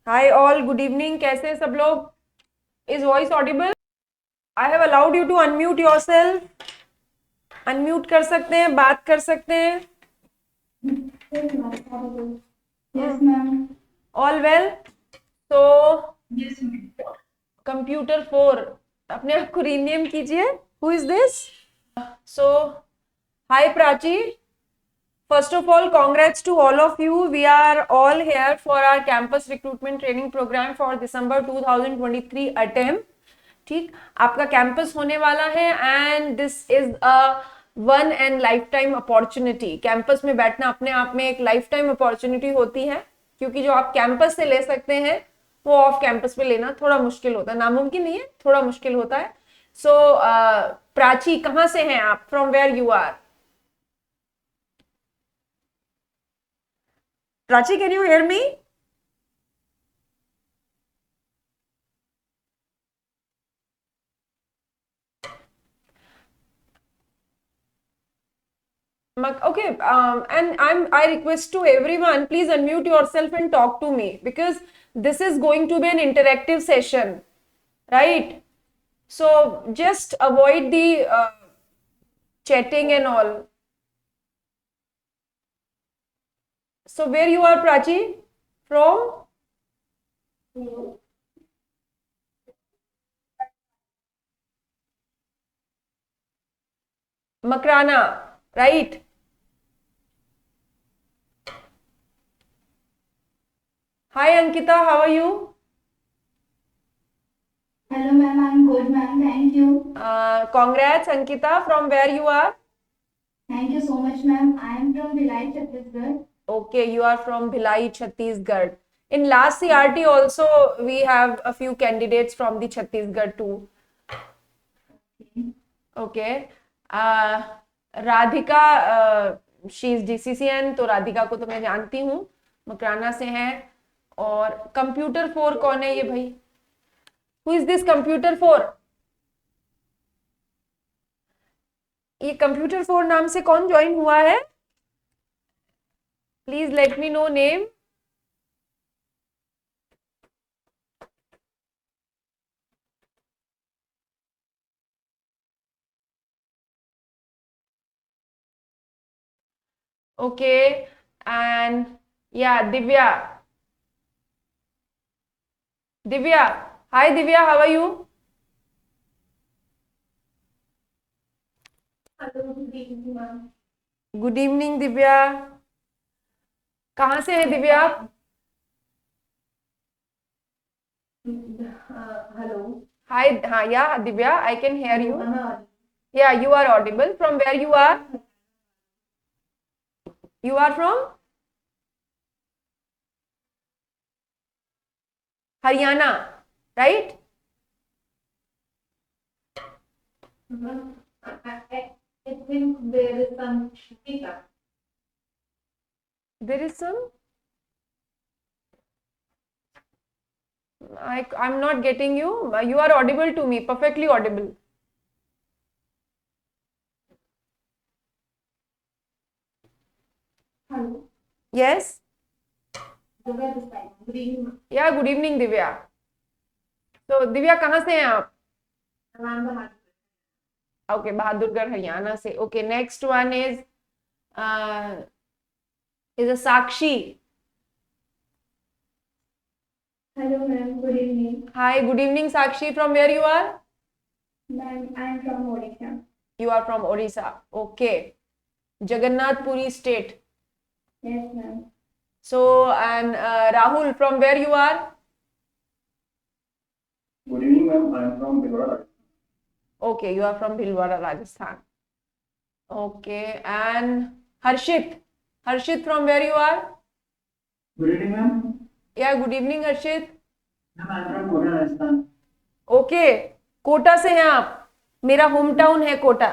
Hi all, good evening. कैसे हैं सब लोग? Is voice audible? I have allowed you to unmute yourself. Unmute कर सकते हैं, बात कर सकते हैं। Yes, ma'am. All well? तो Yes, ma'am. कंप्यूटर 4, अपने आप को रीनेम कीजिए। Who is this? So hi Prachi. First of all, congrats to all of you. We are all here for our campus recruitment training program for December 2023 attempt. ठीक, आपका campus होने वाला है and this is a one and life time opportunity. Campus में बैठना अपने आप में एक लाइफ टाइम अपॉर्चुनिटी होती है, क्योंकि जो आप कैंपस से ले सकते हैं वो ऑफ कैंपस में लेना थोड़ा मुश्किल होता है, नामुमकिन नहीं है, थोड़ा मुश्किल होता है। सो प्राची, कहाँ से हैं आप? From where you are? Prachi, can you hear me? Okay, and I request to everyone, please unmute yourself and talk to me, because this is going to be an interactive session, right? So just avoid the chatting and all. So where you are, Prachi? From? Makrana, right? Hi Ankita, how are you? Hello, ma'am. I'm good, ma'am. Thank you. Congrats Ankita, from where you are? Thank you so much, ma'am. I am from Bhilai, Chhattisgarh. Okay, you are from Bhilai, Chhattisgarh. In last CRT also we have a few candidates from the Chhattisgarh too. Okay. Radhika, she is DCCN, तो राधिका को तो मैं जानती हूँ, मकराना से है। और computer 4 कौन है ये भाई? Who is this computer 4? ये कंप्यूटर 4 नाम से कौन ज्वाइन हुआ है? Please let me know name. Okay, and yeah Divya. Divya, hi Divya, how are you? Hello, good evening, ma'am. Good evening Divya. कहाँ से है दिव्या आप? Hello. हाय, हाँ, yeah Divya, I can hear you. Am I audible? Yeah, you are audible. From where you are? You are from Haryana, right? Ma'am, I think there is some Shrutika. There is some. I'm not getting you. You are audible to me, perfectly audible. Hello. Yes. Divya this time. Good evening, ma'am. Yeah, good evening, Divya. तो दिव्या कहाँ से हैं आप? Ma'am, Bahadurgarh. Okay, Bahadurgarh Haryana से। Okay, next one is a Sakshi. Hello, ma'am. Good evening. Hi, good evening Sakshi. From where you are? Ma'am, I am from Odisha. You are from Odisha. Okay. Jagannathpuri state. Yes, ma'am. So, and Rahul, from where you are? Good evening, ma'am. I am from Bhilwara. Okay, you are from Bhilwara, Rajasthan. Okay, and Harshit. Harshit, from where you are? Good evening, ma'am. Yeah, good evening, Harshit. Ma'am, I am from Kota, Rajasthan. Okay, Kota से हैं आप? मेरा home town है कोटा।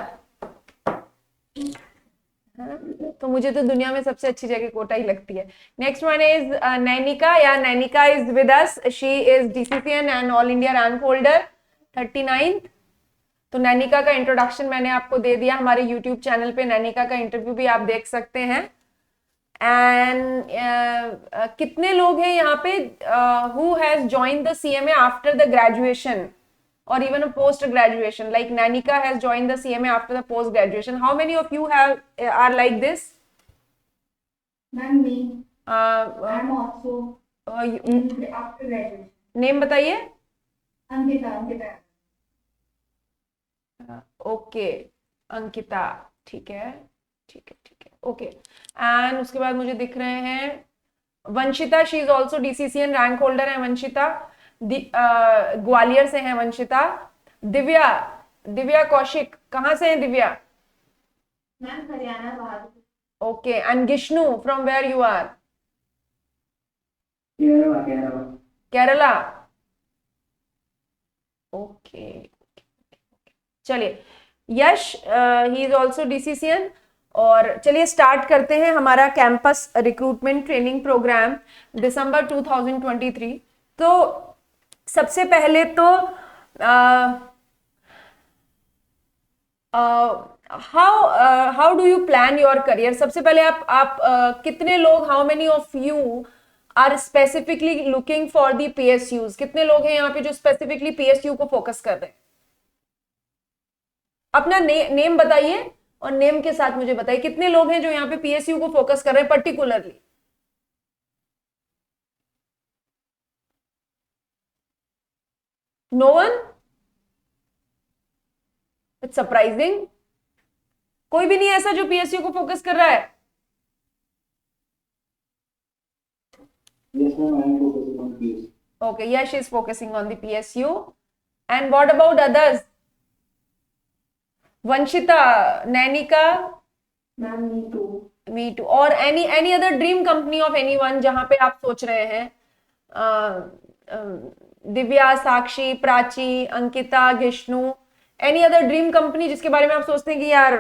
हाँ, तो मुझे तो दुनिया में सबसे अच्छी जगह कोटा ही लगती है। Next one is Nainika. Yeah Nainika is with us. She is DCCN and all India rank holder 39th। तो नैनिका का इंट्रोडक्शन मैंने आपको दे दिया। हमारे YouTube चैनल पे नैनिका का इंटरव्यू भी आप देख सकते हैं। एंड कितने लोग हैं यहाँ पे who has joined the CMA after the graduation और even a post graduation, like Nainika has joined the CMA after the post graduation. How many of you have are like this? Ma'am, me. I'm also after graduation. Name बताइए. Ankita. Okay, Ankita. ठीक है. Okay. And उसके बाद मुझे दिख रहे हैं Vanshita. She is also DCCN rank holder है वंशिता. ग्वालियर से है वंशिता. दिव्या कौशिक, कहाँ से है Divya? Ma'am, Haryana Bahadur. Okay. And Gishnu, from where you are? Kerala. Okay. चलिए. Yash, he is also DCCN. और चलिए स्टार्ट करते हैं हमारा कैंपस रिक्रूटमेंट ट्रेनिंग प्रोग्राम दिसंबर 2023. तो सबसे पहले तो how do you plan your career? सबसे पहले आप कितने लोग, how many of you are specifically looking for the PSUs? कितने लोग हैं यहाँ पे जो स्पेसिफिकली PSU को फोकस कर रहे हैं? अपना नेम बताइए और नेम के साथ मुझे बताइए कितने लोग हैं जो यहाँ पे PSU को फोकस कर रहे हैं particularly. No one? It's surprising. कोई भी नहीं है ऐसा जो PSU को फोकस कर रहा है? Yes, ma'am, I am focusing on PSU. Okay, yeah, she is focusing on the PSU. And what about others? Vanshita, Nainika? Ma'am, me too. Me too. Or any other dream company of anyone जहां पे आप सोच रहे हैं? दिव्या, साक्षी, Prachi, Ankita, गिष्णु, any other dream company जिसके बारे में आप सोचते हैं कि यार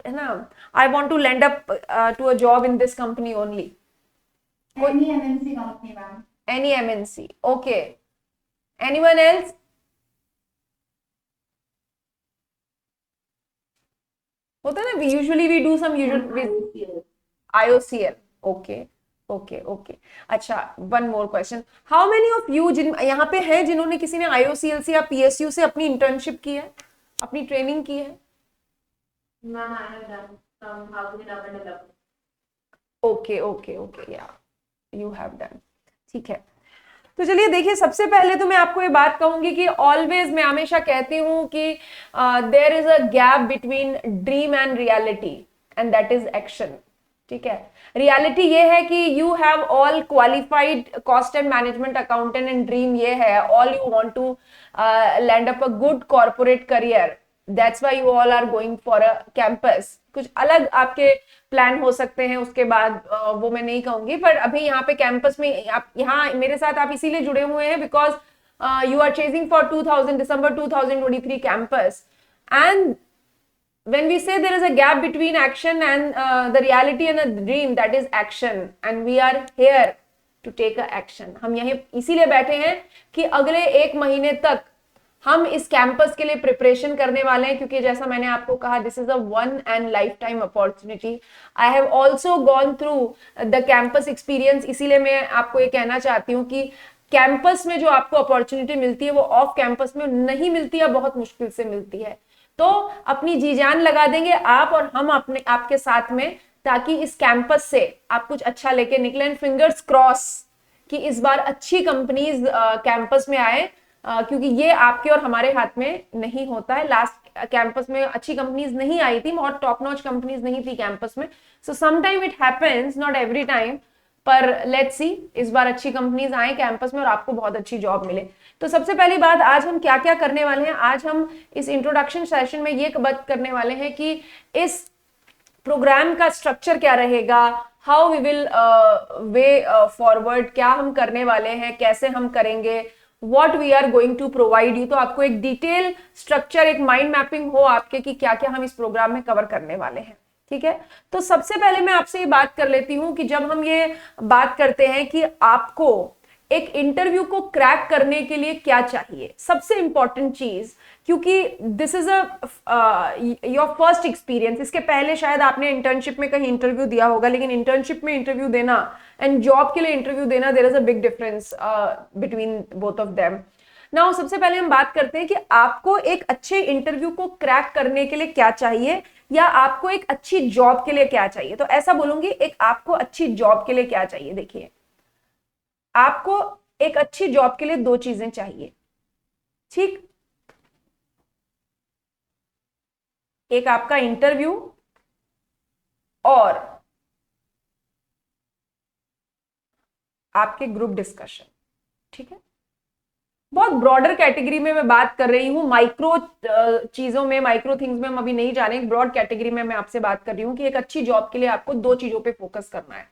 है ना, I want to land up to a job in this company only. Any MNC company, ma'am. Any MNC. Okay. Anyone else? होता है ना, usually we do some IOCL. Okay. अच्छा, one more question. How many of you जिन यहाँ पे हैं जिन्होंने किसी ने IOCL से या PSU से अपनी इंटर्नशिप की है, अपनी ट्रेनिंग की है? Ma'am, I have done from housing development. Okay, yeah, you have done. ठीक है. तो चलिए देखिए, सबसे पहले तो मैं आपको ये बात कहूंगी कि ऑलवेज मैं हमेशा कहती हूं कि there is a gap between dream and reality and that is action. ठीक है. रियलिटी ये है कि you have all qualified cost and management accountant and dream ये है all you want to land up a good corporate career. That's why you all are going for a campus. कुछ अलग आपके प्लान हो सकते हैं उसके बाद, वो मैं नहीं कहूंगी, पर अभी यहाँ पे कैंपस में आप यहाँ मेरे साथ आप इसीलिए जुड़े हुए हैं because you are chasing for December 2023 campus. And when we say there is a gap between action and the reality and a dream, that is action, and we are here to take a action. हम यहीं इसीलिए बैठे हैं कि अगले 1 महीने तक हम इस कैंपस के लिए प्रिपरेशन करने वाले हैं, क्योंकि जैसा मैंने आपको कहा, this is a one and life time opportunity. I have also gone through the campus experience. इसीलिए मैं आपको ये कहना चाहती हूँ कि कैंपस में जो आपको अपॉर्चुनिटी मिलती है वो ऑफ कैंपस में नहीं मिलती है, बहुत मुश्किल से मिलती है. तो अपनी जी जान लगा देंगे आप और हम अपने आपके साथ में, ताकि इस कैंपस से आप कुछ अच्छा लेके निकले. एंड फिंगर्स क्रॉस कि इस बार अच्छी कंपनीज कैंपस में आए, क्योंकि ये आपके और हमारे हाथ में नहीं होता है. लास्ट कैंपस में अच्छी कंपनीज नहीं आई थी, बहुत टॉप नॉच कंपनीज नहीं थी कैंपस में. So some time it happens, not every time, पर लेट्स सी इस बार अच्छी कंपनीज आए कैंपस में और आपको बहुत अच्छी जॉब मिले. तो सबसे पहली बात, आज हम क्या क्या करने वाले हैं. आज हम इस इंट्रोडक्शन सेशन में ये बात करने वाले हैं कि इस प्रोग्राम का स्ट्रक्चर क्या रहेगा, how we will way forward, क्या हम करने वाले हैं, कैसे हम करेंगे, what we are going to provide you. तो आपको एक डिटेल स्ट्रक्चर, एक माइंड मैपिंग हो आपके कि क्या क्या हम इस प्रोग्राम में कवर करने वाले हैं. ठीक है. तो सबसे पहले मैं आपसे ये बात कर लेती हूं कि जब हम ये बात करते हैं कि आपको एक इंटरव्यू को क्रैक करने के लिए क्या चाहिए, सबसे इंपॉर्टेंट चीज, क्योंकि this is your first experience. इसके पहले शायद आपने इंटर्नशिप में कहीं इंटरव्यू दिया होगा, लेकिन इंटर्नशिप में इंटरव्यू देना एंड जॉब के लिए इंटरव्यू देना, there is a big difference between both of them. Now सबसे पहले हम बात करते हैं कि आपको एक अच्छे इंटरव्यू को क्रैक करने के लिए क्या चाहिए, या आपको एक अच्छी जॉब के लिए क्या चाहिए। तो ऐसा बोलूंगी, एक आपको अच्छी जॉब के लिए क्या चाहिए। देखिए, आपको एक अच्छी जॉब के लिए दो चीजें चाहिए, ठीक। एक आपका इंटरव्यू और आपके ग्रुप डिस्कशन, ठीक है। बहुत ब्रॉडर कैटेगरी में मैं बात कर रही हूं, माइक्रो चीजों में, माइक्रो थिंग्स में हम अभी नहीं जाने। ब्रॉड कैटेगरी में मैं आपसे बात कर रही हूं कि एक अच्छी जॉब के लिए आपको दो चीजों पे फोकस करना है,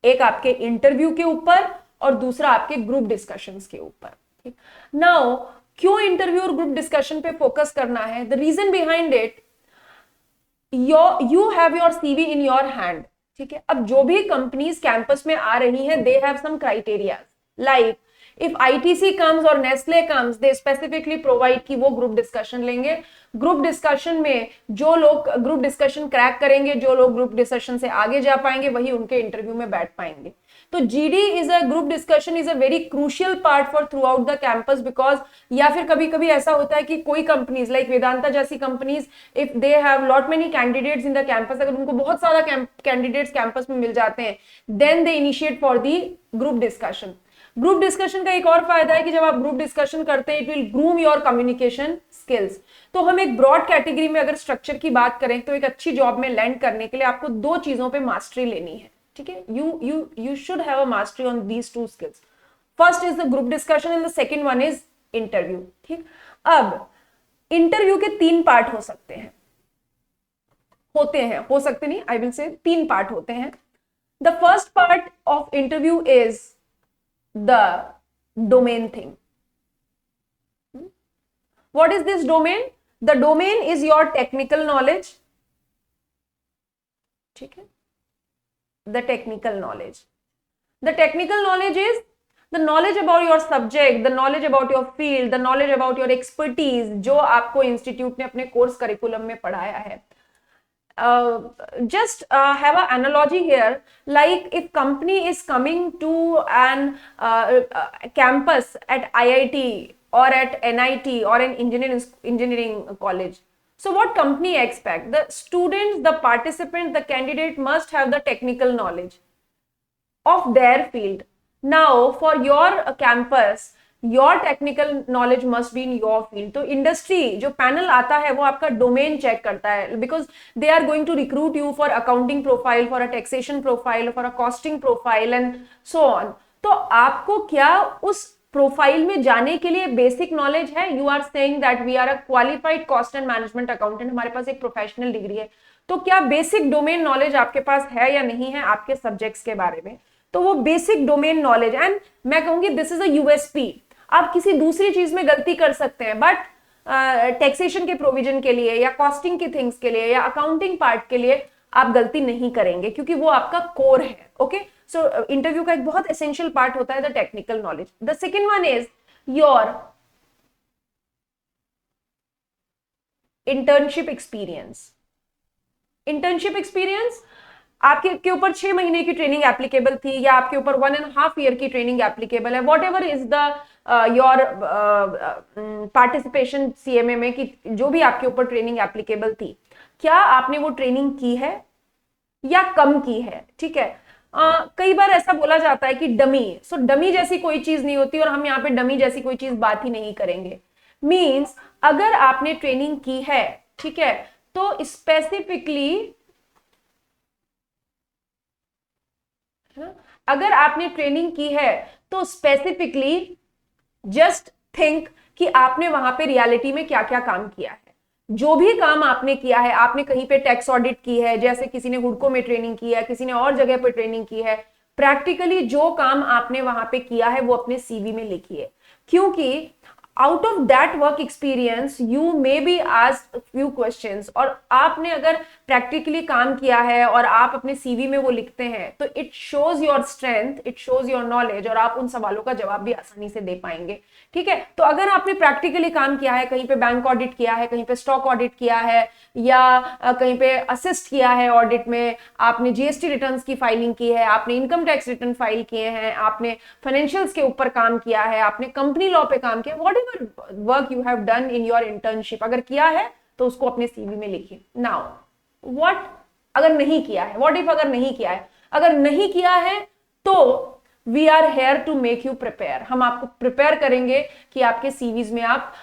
एक आपके इंटरव्यू के ऊपर और दूसरा आपके ग्रुप डिस्कशंस के ऊपर, ठीक। नाउ क्यों इंटरव्यू और ग्रुप डिस्कशन पे फोकस करना है? The reason behind it, you have your CV in your hand, ठीक है। अब जो भी कंपनीज कैंपस में आ रही हैं, they have some criteria, like if ITC comes और Nestle comes, they specifically provide कि वो ग्रुप डिस्कशन लेंगे। ग्रुप डिस्कशन में जो लोग ग्रुप डिस्कशन क्रैक करेंगे, जो लोग ग्रुप डिस्कशन से आगे जा पाएंगे, वही उनके इंटरव्यू में बैठ पाएंगे। तो GD is a group discussion is a very crucial part for through out the campus, because या फिर कभी कभी ऐसा होता है कि कोई कंपनीज लाइक वेदांता जैसी companies, if they have lot many candidates in the campus, अगर उनको बहुत सारा कैंडिडेट्स कैंपस में मिल जाते हैं, then they initiate for the group discussion. Group discussion का एक और फायदा है कि जब आप ग्रुप डिस्कशन करते हैं, it will groom your communication skills. तो हम एक ब्रॉड कैटेगरी में अगर स्ट्रक्चर की बात करें, तो एक अच्छी जॉब में लैंड करने के लिए आपको दो चीजों पे मास्टरी लेनी है, ठीक है। You should have a mastery on these two skills. First is the group discussion and the second one is interview, ठीक। अब इंटरव्यू के तीन पार्ट हो सकते हैं, हो सकते नहीं, आई विल से तीन पार्ट होते हैं। The first part of interview is the domain thing. What is this domain? The domain is your technical knowledge, ठीक है। The technical knowledge. The technical knowledge is the knowledge about your subject, the knowledge about your field, the knowledge about your expertise, जो आपको institute ने अपने course curriculum में पढ़ाया है। Just have an analogy here, like if company is coming to an campus at IIT or at NIT or an engineering college, so what company expect? The students, the participants, the candidate must have the technical knowledge of their field. Now for your campus, your technical knowledge must be in your field. तो industry जो panel आता है वो आपका domain check करता है, because they are going to recruit you for accounting profile, for a taxation profile, for a costing profile and so on. तो आपको क्या उस प्रोफाइल में जाने के लिए बेसिक नॉलेज है? You are saying that we are a qualified cost and management accountant, हमारे पास एक प्रोफेशनल डिग्री है, तो क्या बेसिक डोमेन नॉलेज आपके पास है या नहीं है आपके सब्जेक्ट्स के बारे में? तो वो बेसिक डोमेन नॉलेज, एंड मैं कहूंगी दिस इज अ यूएसपी। आप किसी दूसरी चीज में गलती कर सकते हैं, बट टैक्सेशन के प्रोविजन के लिए या कॉस्टिंग की थिंग्स के लिए या अकाउंटिंग पार्ट के लिए आप गलती नहीं करेंगे, क्योंकि वो आपका कोर है। ओके, सो इंटरव्यू का एक बहुत एसेंशियल पार्ट होता है the technical knowledge. The second one is your internship experience. Internship experience आपके ऊपर 6 महीने की ट्रेनिंग एप्लीकेबल थी, या आपके ऊपर 1.5 ईयर की ट्रेनिंग एप्लीकेबल है, what ever is the your participation CMA में, कि जो भी आपके ऊपर ट्रेनिंग एप्लीकेबल थी, क्या आपने वो ट्रेनिंग की है या कम की है? ठीक है। कई बार ऐसा बोला जाता है कि डमी, सो डमी जैसी कोई चीज नहीं होती, और हम यहाँ पे डमी जैसी कोई चीज बात ही नहीं करेंगे। मींस अगर आपने ट्रेनिंग की है, ठीक है, तो स्पेसिफिकली अगर आपने ट्रेनिंग की है तो स्पेसिफिकली जस्ट थिंक कि आपने वहां पे रियलिटी में क्या क्या काम किया है। जो भी काम आपने किया है, आपने कहीं पे टैक्स ऑडिट की है, जैसे किसी ने हुडको में ट्रेनिंग की है, किसी ने और जगह पे ट्रेनिंग की है, प्रैक्टिकली जो काम आपने वहां पे किया है वो अपने CV में लिखिए, क्योंकि out of that work experience you may be asked few questions, और आपने अगर प्रैक्टिकली काम किया है और आप अपने सीवी में वो लिखते हैं तो it shows your strength, it shows your knowledge, और आप उन सवालों का जवाब भी आसानी से दे पाएंगे। ठीक है, तो अगर आपने प्रैक्टिकली काम किया है, कहीं पे बैंक ऑडिट किया है, कहीं पे स्टॉक ऑडिट किया है, या कहीं पे असिस्ट किया है ऑडिट में, आपने जीएसटी रिटर्न्स की फाइलिंग की है, आपने इनकम टैक्स रिटर्न फाइल किए हैं, आपने फाइनेंशियल्स के ऊपर काम किया है, आपने कंपनी लॉ पे काम किया, what ever work you have done in your internship, अगर किया है तो उसको अपने सीवी में लिखिए। नाउ व्हाट अगर नहीं किया है, व्हाट इफ अगर नहीं किया है, अगर नहीं किया है तो we are here to make you prepare, हम आपको प्रिपेयर करेंगे कि आपके सीवीज में आप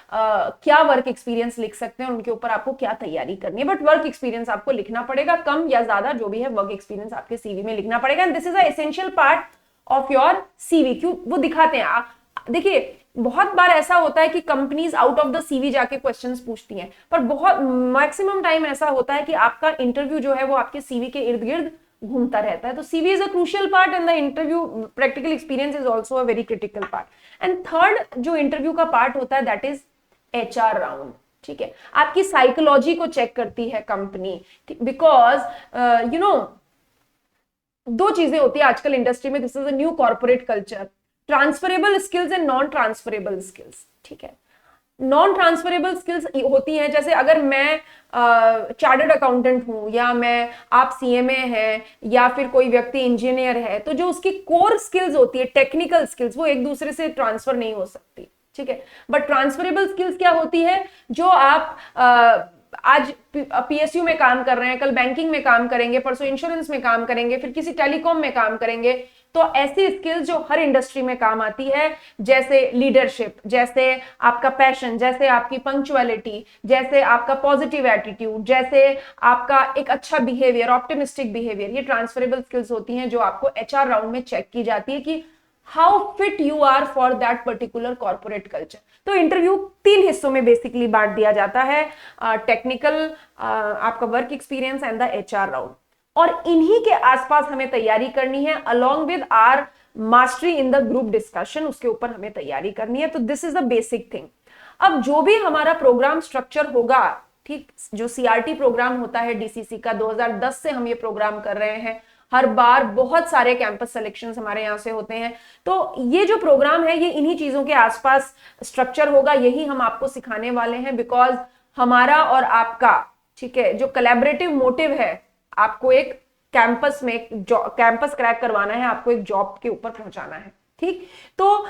क्या वर्क एक्सपीरियंस लिख सकते हैं और उनके ऊपर आपको क्या तैयारी करनी है। बट वर्क एक्सपीरियंस आपको लिखना पड़ेगा, कम या ज्यादा जो भी है वर्क एक्सपीरियंस आपके सीवी में लिखना पड़ेगा, and this is a essential part of your CV. क्यों वो दिखाते हैं, देखिए बहुत बार ऐसा होता है कि companies out of the CV जाके क्वेश्चंस पूछती हैं, पर बहुत मैक्सिमम टाइम ऐसा होता है कि आपका इंटरव्यू जो है वो आपके सीवी के इर्द गिर्द घूमता रहता है। तो CV is a crucial part and the interview practical experience is also a very critical part. And third जो इंटरव्यू का पार्ट होता है दैट इज एचआर राउंड। ठीक है, आपकी साइकोलॉजी को चेक करती है कंपनी, बिकॉज यू नो दो चीजें होती है आजकल इंडस्ट्री में, this is a new corporate culture, transferable skills and non transferable skills. ठीक है, नॉन ट्रांसफरेबल स्किल्स होती हैं, जैसे अगर मैं चार्टर्ड अकाउंटेंट हूं, या मैं आप सीएमए हैं, या फिर कोई व्यक्ति इंजीनियर है, तो जो उसकी कोर स्किल्स होती है, टेक्निकल स्किल्स, वो एक दूसरे से ट्रांसफर नहीं हो सकती। ठीक है, बट ट्रांसफरेबल स्किल्स क्या होती है, जो आप आज पीएसयू में काम कर रहे हैं, कल बैंकिंग में काम करेंगे, परसों इंश्योरेंस में काम करेंगे, फिर किसी टेलीकॉम में काम करेंगे, तो ऐसी स्किल्स जो हर इंडस्ट्री में काम आती है, जैसे लीडरशिप, जैसे आपका पैशन, जैसे आपकी पंक्चुअलिटी, जैसे आपका पॉजिटिव एटीट्यूड, जैसे आपका एक अच्छा बिहेवियर, ऑप्टिमिस्टिक बिहेवियर, ये ट्रांसफरेबल स्किल्स होती हैं जो आपको एचआर राउंड में चेक की जाती है कि how fit you are for that particular corporate culture. तो इंटरव्यू 3 हिस्सों में बेसिकली बांट दिया जाता है, टेक्निकल, आपका work experience and the HR round, और इन्हीं के आसपास हमें तैयारी करनी है along with our mastery in the group discussion, उसके ऊपर हमें तैयारी करनी है। तो this is the basic thing. अब जो भी हमारा प्रोग्राम स्ट्रक्चर होगा, ठीक, जो सीआरटी प्रोग्राम होता है डीसीसी का, 2010 से हम ये प्रोग्राम कर रहे हैं, हर बार बहुत सारे कैंपस सिलेक्शंस हमारे यहाँ से होते हैं, तो ये जो प्रोग्राम है ये इन्हीं चीजों के आसपास स्ट्रक्चर होगा, यही हम आपको सिखाने वाले हैं, बिकॉज हमारा और आपका, ठीक है, जो कोलैबोरेटिव मोटिव है, आपको एक कैंपस में कैंपस क्रैक करवाना है, आपको एक जॉब के ऊपर पहुंचाना है। ठीक, तो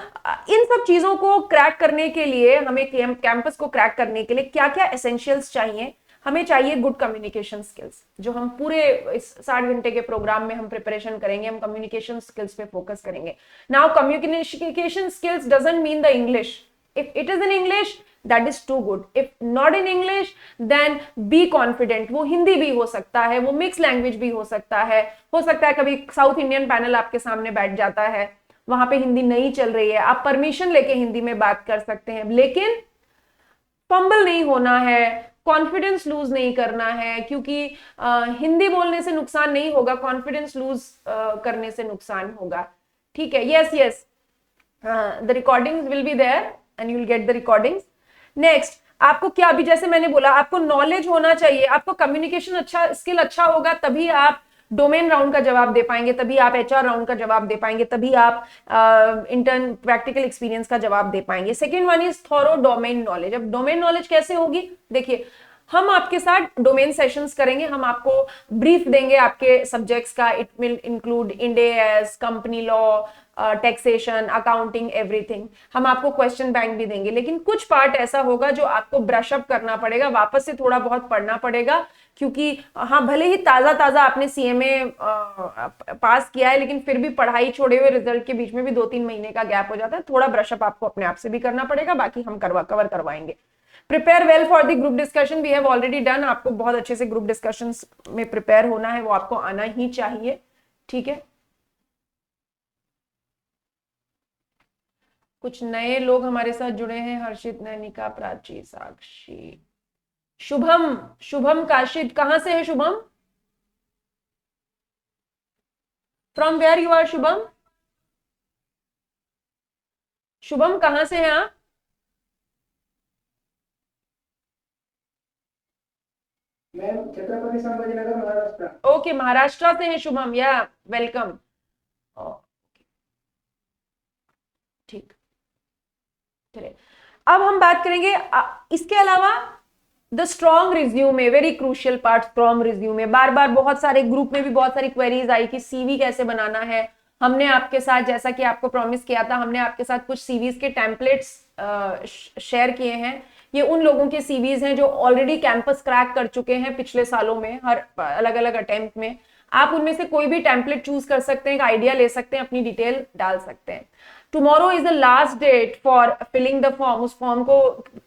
इन सब चीजों को क्रैक करने के लिए, हमें कैंपस को क्रैक करने के लिए क्या क्या एसेंशियल्स चाहिए, हमें चाहिए गुड कम्युनिकेशन स्किल्स, जो हम पूरे इस 60 घंटे के प्रोग्राम में हम प्रिपरेशन करेंगे, हम कम्युनिकेशन स्किल्स पे फोकस करेंगे। Now communication skills doesn't mean the English, if it is in English that is too good, if not in English then be confident, वो हिंदी भी हो सकता है, वो मिक्स लैंग्वेज भी हो सकता है कभी साउथ इंडियन पैनल आपके सामने बैठ जाता है, वहां पे हिंदी नहीं चल रही है, आप परमिशन लेके हिंदी में बात कर सकते हैं, लेकिन फंबल नहीं होना है, कॉन्फिडेंस लूज नहीं करना है, क्योंकि हिंदी बोलने से नुकसान नहीं होगा, कॉन्फिडेंस लूज करने से नुकसान होगा। ठीक है, yes yes, the recordings will be there and you will get the recordings. Next, आपको क्या, अभी जैसे मैंने बोला, आपको नॉलेज होना चाहिए, आपको कम्युनिकेशन अच्छा, स्किल अच्छा होगा, तभी आप डोमेन राउंड का जवाब दे पाएंगे, तभी आप एचआर राउंड का जवाब दे पाएंगे, तभी आप इंटर्न प्रैक्टिकल एक्सपीरियंस का जवाब दे पाएंगे। Second one is thorough domain knowledge. अब डोमेन नॉलेज कैसे होगी, देखिए हम आपके साथ डोमेन सेशंस करेंगे, हम आपको ब्रीफ देंगे आपके सब्जेक्ट्स का, it will include Ind AS, company law, taxation, accounting, everything. हम आपको क्वेश्चन बैंक भी देंगे, लेकिन कुछ पार्ट ऐसा होगा जो आपको ब्रश अप करना पड़ेगा, वापस से थोड़ा बहुत पढ़ना पड़ेगा, क्योंकि हाँ भले ही ताजा ताजा आपने सीएमए पास किया है, लेकिन फिर भी पढ़ाई छोड़े हुए रिजल्ट के बीच में भी 2-3 महीने का गैप हो जाता है, थोड़ा ब्रशअप आपको अपने आप से भी करना पड़ेगा, बाकी हम कवर करवाएंगे। Prepare well for the group discussion, we have already done. आपको बहुत अच्छे से ग्रुप डिस्कशंस में प्रिपेयर होना है, वो आपको आना ही चाहिए। ठीक है, कुछ नए लोग हमारे साथ जुड़े हैं, हर्षित, नैनिका, प्राची, साक्षी, शुभम। शुभम काशिद, कहां से है Shubham? From where you are Shubham? Shubham कहां से हैं आप? मैम छत्रपति संभाजीनगर महाराष्ट्र। ओके, महाराष्ट्र से हैं शुभम, या वेलकम। ठीक, चलिए अब हम बात करेंगे इसके अलावा the strong resume, very crucial part, strong resume. बार बार बहुत सारे ग्रुप में भी बहुत सारी क्वेरीज आई कि सीवी कैसे बनाना है। हमने आपके साथ, जैसा कि आपको प्रॉमिस किया था, हमने आपके साथ कुछ सीवीज के टेम्पलेट्स शेयर किए हैं। ये उन लोगों के सीवीज हैं जो ऑलरेडी कैंपस क्रैक कर चुके हैं पिछले सालों में, हर अलग अलग अटेम्प्ट में। आप उनमें से कोई भी टेम्पलेट चूज कर सकते हैं, एक आइडिया ले सकते हैं, अपनी डिटेल डाल सकते हैं। Tomorrow is the last date for filling the form. उस फॉर्म को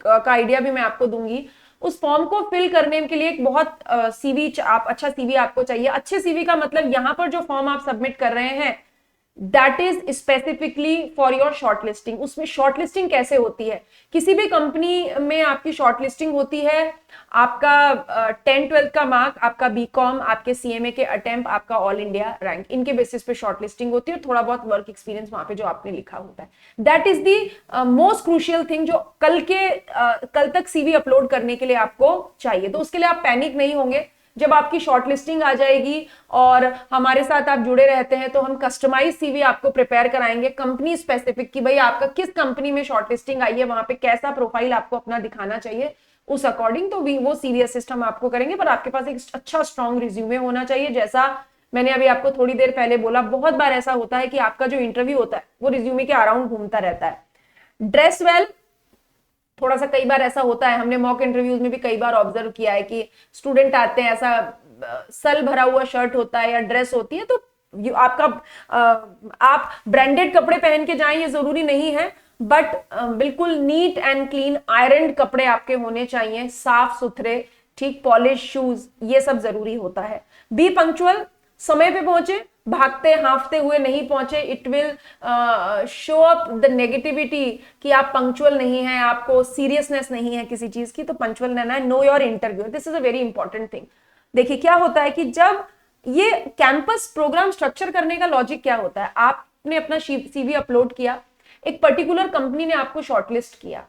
का आइडिया भी मैं आपको दूंगी। उस फॉर्म को फिल करने के लिए एक बहुत सीवी, आप अच्छा सीवी आपको चाहिए। अच्छे सीवी का मतलब यहां पर जो फॉर्म आप सबमिट कर रहे हैं that is specifically for your shortlisting. उसमें शॉर्टलिस्टिंग कैसे होती है, किसी भी कंपनी में आपकी शॉर्टलिस्टिंग होती है, आपका 10-12 का मार्क, आपका बीकॉम, आपके सीएमए के अटेम्प्ट, आपका ऑल इंडिया रैंक, इनके बेसिस पे शॉर्टलिस्टिंग होती है। थोड़ा बहुत वर्क एक्सपीरियंस वहां पे जो आपने लिखा होता है, that is the most crucial thing जो कल तक सीवी अपलोड करने के लिए आपको चाहिए। तो उसके लिए आप पैनिक नहीं होंगे। जब आपकी शॉर्टलिस्टिंग आ जाएगी और हमारे साथ आप जुड़े रहते हैं तो हम कस्टमाइज सीवी आपको प्रिपेयर कराएंगे, कंपनी स्पेसिफिक, कि भाई आपका किस कंपनी में शॉर्टलिस्टिंग आई है, वहां पे कैसा प्रोफाइल आपको अपना दिखाना चाहिए, उस अकॉर्डिंग तो वो सीवी असिस्ट हम आपको करेंगे। पर आपके पास एक अच्छा स्ट्रॉन्ग रिज्यूमे होना चाहिए। जैसा मैंने अभी आपको थोड़ी देर पहले बोला, बहुत बार ऐसा होता है कि आपका जो इंटरव्यू होता है वो रिज्यूमे के अराउंड घूमता रहता है। ड्रेस वेल, थोड़ा सा कई बार ऐसा होता है, हमने मॉक इंटरव्यूज में भी कई बार ऑब्जर्व किया है कि स्टूडेंट आते हैं, ऐसा सल भरा हुआ शर्ट होता है या ड्रेस होती है, तो आप ब्रांडेड कपड़े पहन के जाएं ये जरूरी नहीं है, बट बिल्कुल नीट एंड क्लीन आयरन कपड़े आपके होने चाहिए, साफ सुथरे, ठीक, पॉलिश शूज, ये सब जरूरी होता है। बी पंक्चुअल, समय पे पहुंचे, भागते हांफते हुए नहीं पहुंचे। It will show up the negativity कि आप पंक्चुअल नहीं हैं, आपको सीरियसनेस नहीं है किसी चीज की, तो पंक्चुअल रहना है। Know your interview, this is a very important thing. देखिए क्या होता है कि जब ये कैंपस प्रोग्राम स्ट्रक्चर करने का लॉजिक क्या होता है, आपने अपना सीवी अपलोड किया, एक पर्टिकुलर कंपनी ने आपको शॉर्टलिस्ट किया।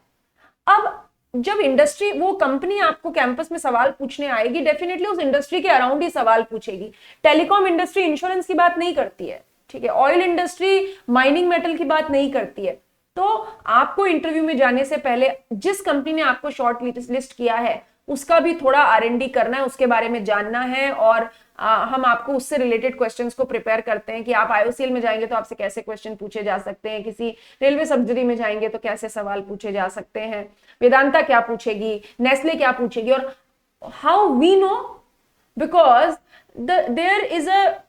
अब जब इंडस्ट्री, वो कंपनी आपको कैंपस में सवाल पूछने आएगी, डेफिनेटली उस इंडस्ट्री के अराउंड ही सवाल पूछेगी। टेलीकॉम इंडस्ट्री इंश्योरेंस की बात नहीं करती है, ठीक है, ऑयल इंडस्ट्री माइनिंग मेटल की बात नहीं करती है। तो आपको इंटरव्यू में जाने से पहले जिस कंपनी ने आपको शॉर्ट लिस्ट किया है उसका भी थोड़ा R&D करना है, उसके बारे में जानना है। और हम आपको उससे रिलेटेड क्वेश्चंस को प्रिपेयर करते हैं कि आप IOCL में जाएंगे तो आपसे कैसे क्वेश्चन पूछे जा सकते हैं, किसी रेलवे सब्सिडी में जाएंगे तो कैसे सवाल पूछे जा सकते हैं, वेदांता क्या पूछेगी, नेस्ले क्या पूछेगी। और how we know, because there is a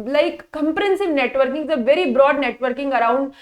like comprehensive networking, the very broad networking around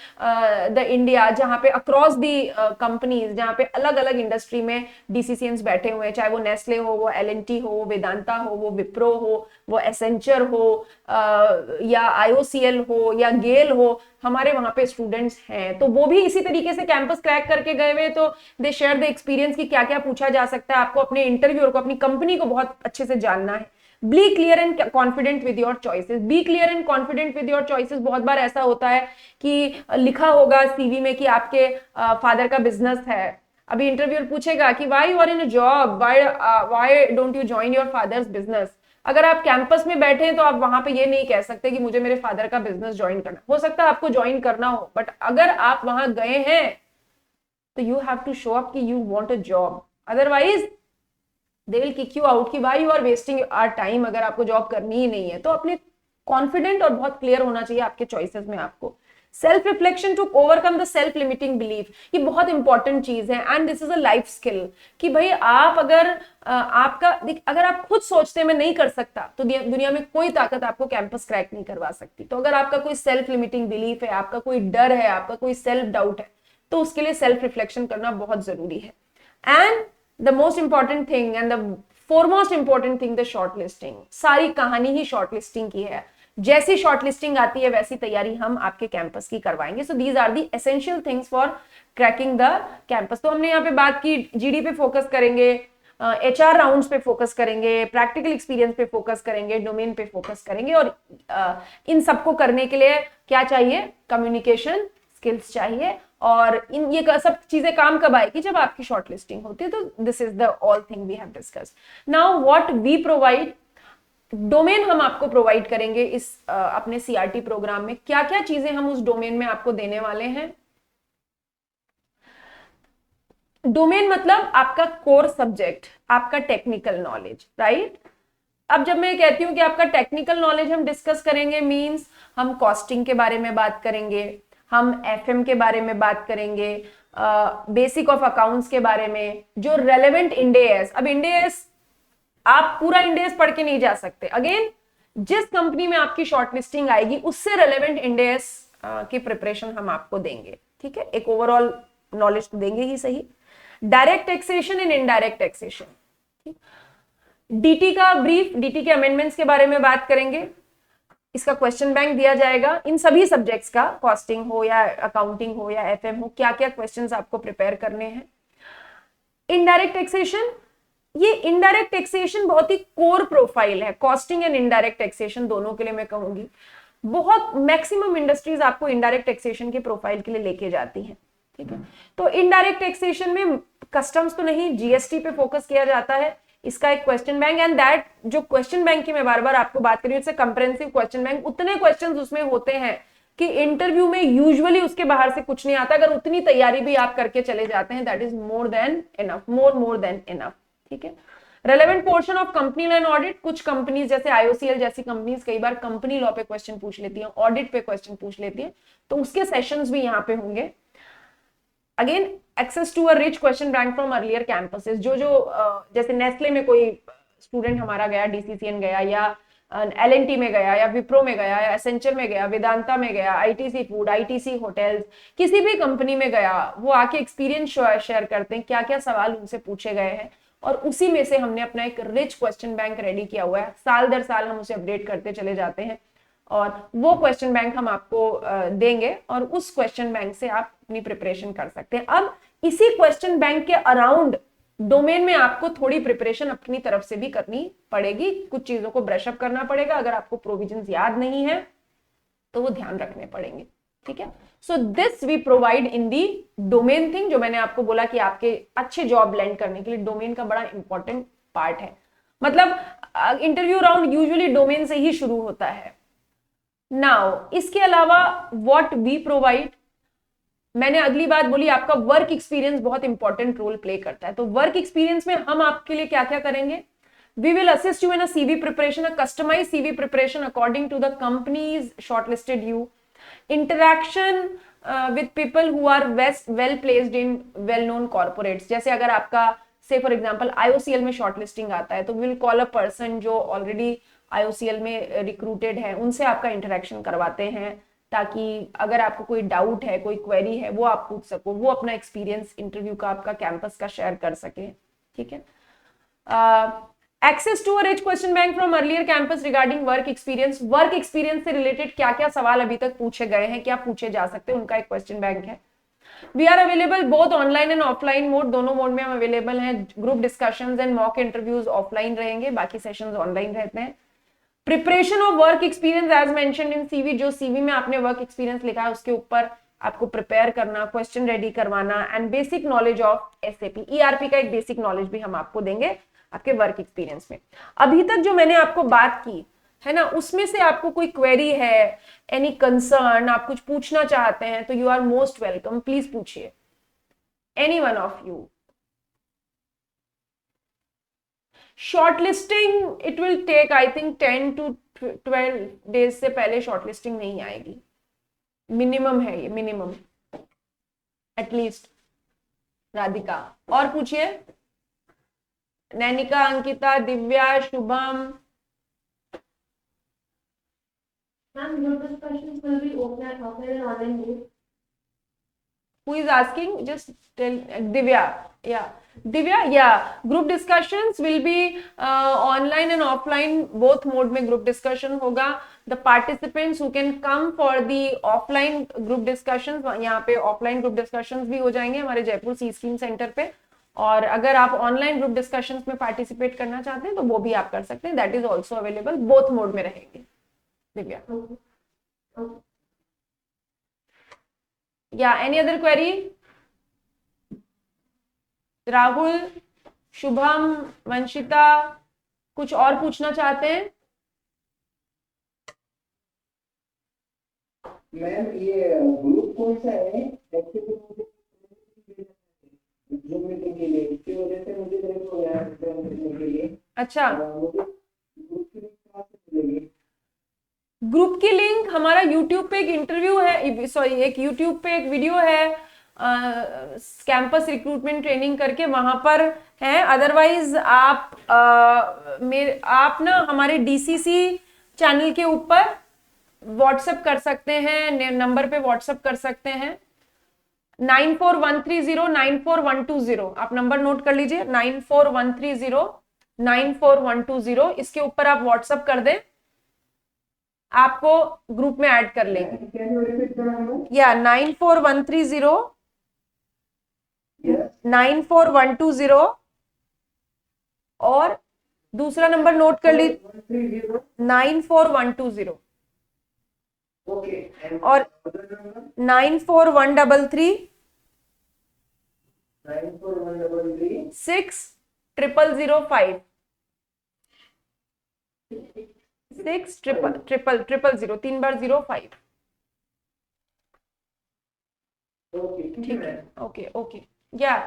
the India, जहां पे across the companies, जहां पे अलग अलग इंडस्ट्री में DCCMs बैठे हुए हैं, चाहे वो नेस्ले हो, वो LNT हो, वो वेदांता हो, वो विप्रो हो, वो एसेंचर हो, या IOCL हो, या गेल हो, हमारे वहां पे स्टूडेंट्स हैं। तो वो भी इसी तरीके से कैंपस क्रैक करके गए हुए, तो दे शेयर द एक्सपीरियंस कि क्या क्या पूछा जा सकता है। आपको अपने इंटरव्यूअर को, अपनी कंपनी को बहुत अच्छे से जानना है। Be clear and confident with your choices, be clear and confident with your choices. बहुत बार ऐसा होता है कि लिखा होगा सीवी में कि आपके फादर का बिजनेस है, अभी इंटरव्यूअर पूछेगा कि why you are in a job, why don't you join your father's business. अगर आप कैंपस में बैठे हैं तो आप वहां पे ये नहीं कह सकते कि मुझे मेरे फादर का बिजनेस ज्वाइन करना। हो सकता है आपको ज्वाइन करना हो, बट अगर आप वहां गए हैं तो you have to show up कि you want a job, otherwise they will kick you out कि why you are wasting our time, अगर आपको जॉब करनी ही नहीं है। तो अपने कॉन्फिडेंट और बहुत क्लियर होना चाहिए आपके चॉइसेस में। आपको self reflection to overcome the self limiting belief, ये बहुत इंपॉर्टेंट चीज है and this is a life skill कि भाई आप अगर अगर आप खुद सोचते मैं नहीं कर सकता तो दुनिया में कोई ताकत आपको कैंपस क्रैक नहीं करवा सकती। तो अगर आपका कोई सेल्फ लिमिटिंग बिलीफ है, आपका कोई डर है, आपका कोई सेल्फ डाउट है, तो उसके लिए सेल्फ रिफ्लेक्शन करना बहुत जरूरी है। And the most important thing and the foremost important thing, the shortlisting. सारी कहानी ही शॉर्टलिस्टिंग की है। जैसी शॉर्टलिस्टिंग आती है वैसी तैयारी हम आपके कैंपस की करवाएंगे। So these are the essential things for cracking the campus. तो हमने यहाँ पे बात की, जीडी पे फोकस करेंगे, HR राउंड्स पे फोकस करेंगे, प्रैक्टिकल एक्सपीरियंस पे फोकस करेंगे, डोमेन पे फोकस करेंगे। और इन सबको करने के लिए क्या चाहिए? कम्युनिकेशन स्किल्स चाहिए, और इन ये सब चीजें काम कब आएगी, जब आपकी शॉर्टलिस्टिंग होती है। तो this is the all thing we have discussed. Now what we provide, domain हम आपको प्रोवाइड करेंगे इस अपने सीआरटी प्रोग्राम में। क्या क्या चीजें हम उस डोमेन में आपको देने वाले हैं? डोमेन मतलब आपका कोर सब्जेक्ट, आपका टेक्निकल नॉलेज, राइट। अब जब मैं कहती हूं कि आपका टेक्निकल नॉलेज हम डिस्कस करेंगे, मींस हम कॉस्टिंग के बारे में बात करेंगे, हम एफएम के बारे में बात करेंगे, बेसिक ऑफ अकाउंट्स के बारे में, जो रेलेवेंट इंड एएस। अब इंड एएस आप पूरा इंड एएस पढ़ के नहीं जा सकते, अगेन जिस कंपनी में आपकी शॉर्टलिस्टिंग आएगी उससे रेलेवेंट इंड एएस की प्रिपरेशन हम आपको देंगे, ठीक है। एक ओवरऑल नॉलेज तो देंगे ही सही। Direct taxation and indirect taxation, DT का ब्रीफ, डीटी के अमेंडमेंट्स के बारे में बात करेंगे। इसका क्वेश्चन बैंक दिया जाएगा इन सभी सब्जेक्ट्स का, कॉस्टिंग हो या अकाउंटिंग हो या एफएम हो, क्या क्या क्वेश्चंस आपको प्रिपेयर करने हैं। इनडायरेक्ट टैक्सेशन, ये इनडायरेक्ट टैक्सेशन बहुत ही कोर प्रोफाइल है, कॉस्टिंग एंड इनडायरेक्ट टैक्सेशन दोनों के लिए मैं कहूंगी। बहुत मैक्सिमम इंडस्ट्रीज आपको इनडायरेक्ट टैक्सेशन के प्रोफाइल के लिए लेके जाती हैं, ठीक है। तो इनडायरेक्ट टैक्सेशन में कस्टम्स तो नहीं, जीएसटी पे फोकस किया जाता है। इसका एक क्वेश्चन बैंक, एंड दैट जो क्वेश्चन बैंक की मैं बार बार आपको बात करी, इससे कंप्रेहेंसिव क्वेश्चन बैंक, उतने क्वेश्चंस उसमें होते हैं कि इंटरव्यू में यूजुअली उसके बाहर से कुछ नहीं आता। अगर उतनी तैयारी भी आप करके चले जाते हैं, that is more than enough, more than enough, ठीक है। Relevant portion of company law and audit, कुछ कंपनीज जैसे आईओसीएल जैसी कंपनीज कई बार कंपनी लॉ पे क्वेश्चन पूछ लेती हैं, ऑडिट पे क्वेश्चन पूछ लेती हैं, तो उसके सेशंस भी यहाँ पे होंगे। Again access to a rich question bank from earlier campuses, जो जैसे नेस्ले में कोई स्टूडेंट हमारा गया, डीसीसीएन गया, या एलएनटी में गया, या विप्रो में गया, या एसेंचर में गया, वेदांता में गया, आईटीसी फूड, आईटीसी होटल्स, किसी भी कंपनी में गया, वो आके एक्सपीरियंस शेयर करते हैं, क्या क्या सवाल उनसे पूछे गए हैं, और उसी में से हमने अपना एक रिच क्वेश्चन बैंक रेडी किया हुआ है। साल दर साल हम उसे अपडेट करते चले जाते हैं, और वो क्वेश्चन बैंक हम आपको देंगे, और उस क्वेश्चन बैंक से आप अपनी प्रिपरेशन कर सकते हैं। अब इसी क्वेश्चन बैंक के अराउंड डोमेन में आपको थोड़ी प्रिपरेशन अपनी तरफ से भी करनी पड़ेगी, कुछ चीजों को ब्रशअप करना पड़ेगा। अगर आपको प्रोविजंस याद नहीं है तो वो ध्यान रखने पड़ेंगे, ठीक है। So this we provide in the domain thing, जो मैंने आपको बोला कि आपके अच्छे जॉब लैंड करने के लिए डोमेन का बड़ा इंपॉर्टेंट पार्ट है। मतलब इंटरव्यू राउंड यूजुअली डोमेन से ही शुरू होता है। नाउ इसके अलावा व्हाट वी प्रोवाइड, मैंने अगली बात बोली, आपका वर्क एक्सपीरियंस बहुत इंपॉर्टेंट रोल प्ले करता है। तो वर्क एक्सपीरियंस में हम आपके लिए क्या क्या करेंगे? We will assist you in a CV preparation, a customise CV preparation according to the companies shortlisted you, interaction with people who are well placed in well known corporates. जैसे अगर आपका से फॉर एग्जांपल आईओसीएल में shortlisting आता है, तो will call a person जो already IOCL में रिक्रूटेड है, उनसे आपका इंटरेक्शन करवाते हैं, ताकि अगर आपको कोई डाउट है, कोई क्वेरी है, वो आप पूछ सको, वो अपना एक्सपीरियंस इंटरव्यू का, आपका कैंपस का शेयर कर सके, ठीक है। Access to a rich question bank from earlier campus regarding work experience, work experience से रिलेटेड क्या क्या सवाल अभी तक पूछे गए हैं, क्या पूछे जा सकते हैं, उनका एक क्वेश्चन बैंक है। We are available both online and offline mode, दोनों मोड में हम अवेलेबल हैं। Group discussions and mock interviews offline रहेंगे, बाकी सेशंस ऑनलाइन रहते हैं। Preparation of work experience as mentioned in CV, जो सीवी में आपने वर्क एक्सपीरियंस लिखा है उसके ऊपर आपको प्रिपेयर करना, क्वेश्चन रेडी करवाना, and basic knowledge of SAP, ERP का एक बेसिक नॉलेज भी हम आपको देंगे आपके वर्क एक्सपीरियंस में। अभी तक जो मैंने आपको बात की है ना, उसमें से आपको कोई क्वेरी है, एनी कंसर्न, आप कुछ पूछना चाहते हैं, तो you are most welcome, please पूछिए, any one of you. Shortlisting it will take I think 10 to 12 days से पहले शॉर्टलिस्टिंग नहीं आएगी, मिनिमम है ये, मिनिमम एटलीस्ट। राधिका और पूछिए, Nainika, Ankita, Divya, Shubham. Ma'am, group discussions will be open at offline and online both. Who is asking? Just tell Divya. Yeah, Divya. Yeah, group discussions will be online and offline both mode में group discussion होगा. The participants who can come for the offline group discussions, यहाँ पे offline group discussions भी हो जाएंगे हमारे जयपुर सी scheme centre पे, और अगर आप ऑनलाइन ग्रुप डिस्कशंस में पार्टिसिपेट करना चाहते हैं तो वो भी आप कर सकते हैं, that is also available, both mode में रहेंगे। दिव्या, या any other query? Rahul, Shubham, Vanshita, कुछ और पूछना चाहते हैं? मैम ये ग्रुप कौन सा है? जूम मीटिंग के लिए, इसकी वजह से मुझे लेट हो गया है ज्वाइन करने के लिए। अच्छा, मुझे ग्रुप की लिंक कहाँ से मिलेगी? ग्रुप की लिंक हमारा यूट्यूब पे एक इंटरव्यू है, सॉरी एक यूट्यूब पे एक वीडियो है कैंपस रिक्रूटमेंट ट्रेनिंग करके, वहां पर है। अदरवाइज आप ना हमारे डीसीसी चैनल के ऊपर व्हाट्सएप कर सकते हैं, नंबर पे व्हाट्सएप कर सकते हैं 9413094120। आप नंबर नोट कर लीजिए, 9413094120। इसके ऊपर आप व्हाट्सएप कर दें, आपको ग्रुप में ऐड कर लेंगे। कैसे रिपीट करना है? या 9413094120 और दूसरा नंबर नोट कर लीजिए 130। 94120 ओके। और 94133 94133 6005 60000 3 बार 05। ओके ठीक है। Okay okay. या